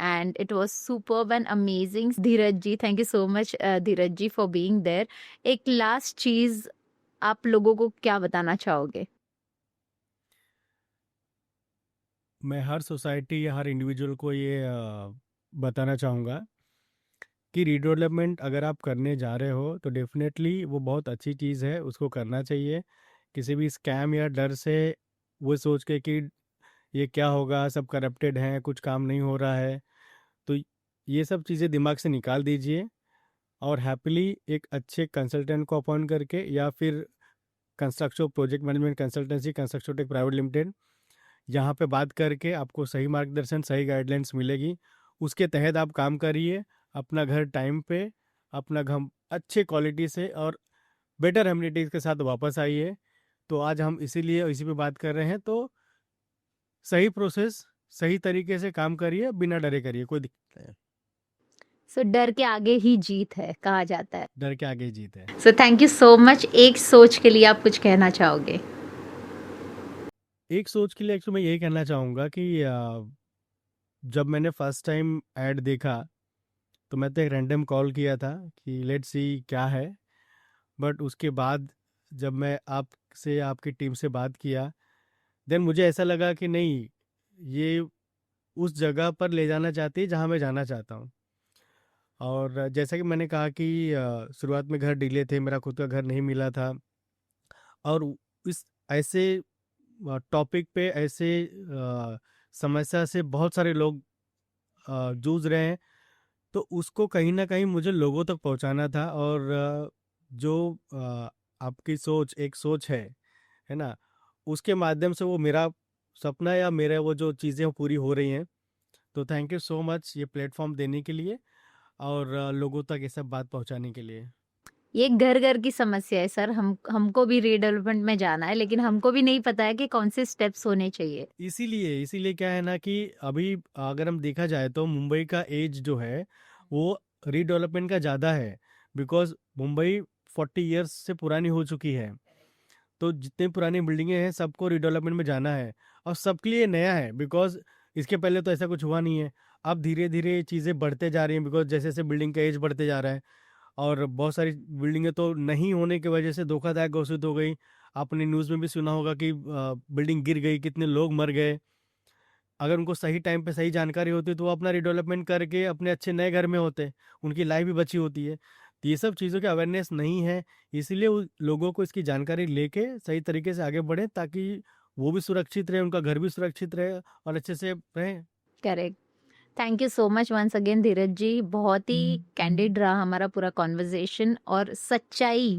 and it was superb and amazing. Dheeraj ji, thank you so much Dheeraj ji for being there. एक last चीज आप लोगों को क्या बताना चाहोगे? मैं हर society या हर इंडिविजुअल को ये बताना चाहूँगा कि रीडेवलपमेंट अगर आप करने जा रहे हो तो डेफिनेटली वो बहुत अच्छी चीज़ है, उसको करना चाहिए। किसी भी स्कैम या डर से वो सोच के कि ये क्या होगा, सब करप्टेड हैं, कुछ काम नहीं हो रहा है, तो ये सब चीज़ें दिमाग से निकाल दीजिए और हैप्पीली एक अच्छे कंसल्टेंट को अपॉइंट करके या फिर construction project management consultancy, construction tech private limited, यहाँ पे बात करके आपको सही मार्गदर्शन, सही गाइडलाइंस मिलेगी। उसके तहत आप काम करिए, अपना घर टाइम पे, अपना घर अच्छे क्वालिटी से और बेटर एमिनिटीज के साथ वापस आई है। तो आज हम इसीलिए इसी पे बात कर रहे हैं। तो सही प्रोसेस, सही तरीके से काम करिए, बिना डरे करिए, कोई दिक्कत नहीं है। सो डर के आगे ही जीत है कहा जाता है। डर के आगे जीत है। So thank you so much. एक सोच के लिए आप कुछ कहना चाहोगे? एक सोच के लिए एक्चुअली मैं यही कहना चाहूँगा कि जब मैंने फर्स्ट टाइम ऐड देखा तो मैं तो एक रैंडम कॉल किया था कि लेट्स सी क्या है। बट उसके बाद जब मैं आपसे, आपकी टीम से बात किया, देन मुझे ऐसा लगा कि नहीं, ये उस जगह पर ले जाना चाहती है जहाँ मैं जाना चाहता हूँ। और जैसा कि मैंने कहा कि शुरुआत में घर डीले थे, मेरा खुद का घर नहीं मिला था, और इस ऐसे टॉपिक पे, ऐसे समस्या से बहुत सारे लोग जूझ रहे हैं। तो उसको कहीं ना कहीं मुझे लोगों तक पहुंचाना था। और जो आपकी सोच, एक सोच है ना, उसके माध्यम से वो मेरा सपना या मेरे वो जो चीज़ें वो पूरी हो रही हैं। तो थैंक यू सो मच ये प्लेटफॉर्म देने के लिए और लोगों तक ये सब बात पहुंचाने के लिए। ये घर घर की समस्या है सर। हमको भी रीडेवलपमेंट में जाना है, लेकिन हमको भी नहीं पता है कि कौन से स्टेप्स होने चाहिए। इसीलिए क्या है ना कि अभी अगर हम देखा जाए तो मुंबई का एज जो है वो रीडेवलपमेंट का ज़्यादा है। बिकॉज मुंबई 40 ईयर्स से पुरानी हो चुकी है। तो जितनी पुरानी बिल्डिंगें हैं सबको रीडेवलपमेंट में जाना है, और सबके लिए नया है। बिकॉज इसके पहले तो ऐसा कुछ हुआ नहीं है। अब धीरे धीरे चीज़ें बढ़ते जा रही हैं, बिकॉज जैसे जैसे बिल्डिंग का एज बढ़ते जा रहा है। और बहुत सारी बिल्डिंगें तो नहीं होने की वजह से धोखादायक घोषित हो गई। आपने न्यूज़ में भी सुना होगा कि बिल्डिंग गिर गई, कितने लोग मर गए। अगर उनको सही टाइम पे सही जानकारी होती तो वो अपना रिडेवलपमेंट करके अपने अच्छे नए घर में होते, उनकी लाइफ भी बची होती है। तो ये सब चीज़ों की अवेयरनेस नहीं है, इसीलिए लोगों को इसकी जानकारी लेके सही तरीके से आगे बढ़े, ताकि वो भी सुरक्षित रहे, उनका घर भी सुरक्षित रहे और अच्छे से रहे। Correct. Thank you so much once again Dheeraj ji. बहुत ही कैंडिड रहा हमारा पूरा कॉन्वर्जेशन, और सच्चाई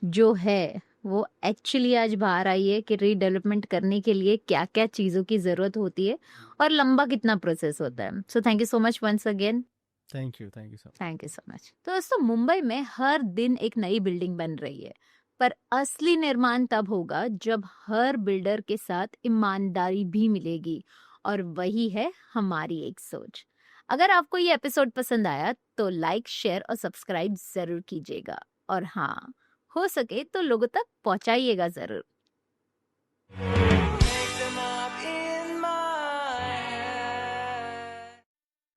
जो है वो एक्चुअली आज बाहर आई है कि रीडेवलपमेंट करने के लिए क्या क्या चीज़ों की ज़रूरत होती है और लंबा कितना प्रोसेस होता है। So thank you so much once again. Thank you sir. Thank you so much. तो दोस्तों, मुंबई में हर दिन एक नई बिल्डिंग बन रही है, पर असली निर्माण तब होगा जब हर बिल्डर के साथ ईमानदारी भी मिलेगी, और वही है हमारी एक सोच। अगर आपको ये एपिसोड पसंद आया तो लाइक, शेयर और सब्सक्राइब जरूर कीजिएगा, और हाँ, हो सके तो लोगों तक पहुंचाइएगा जरूर।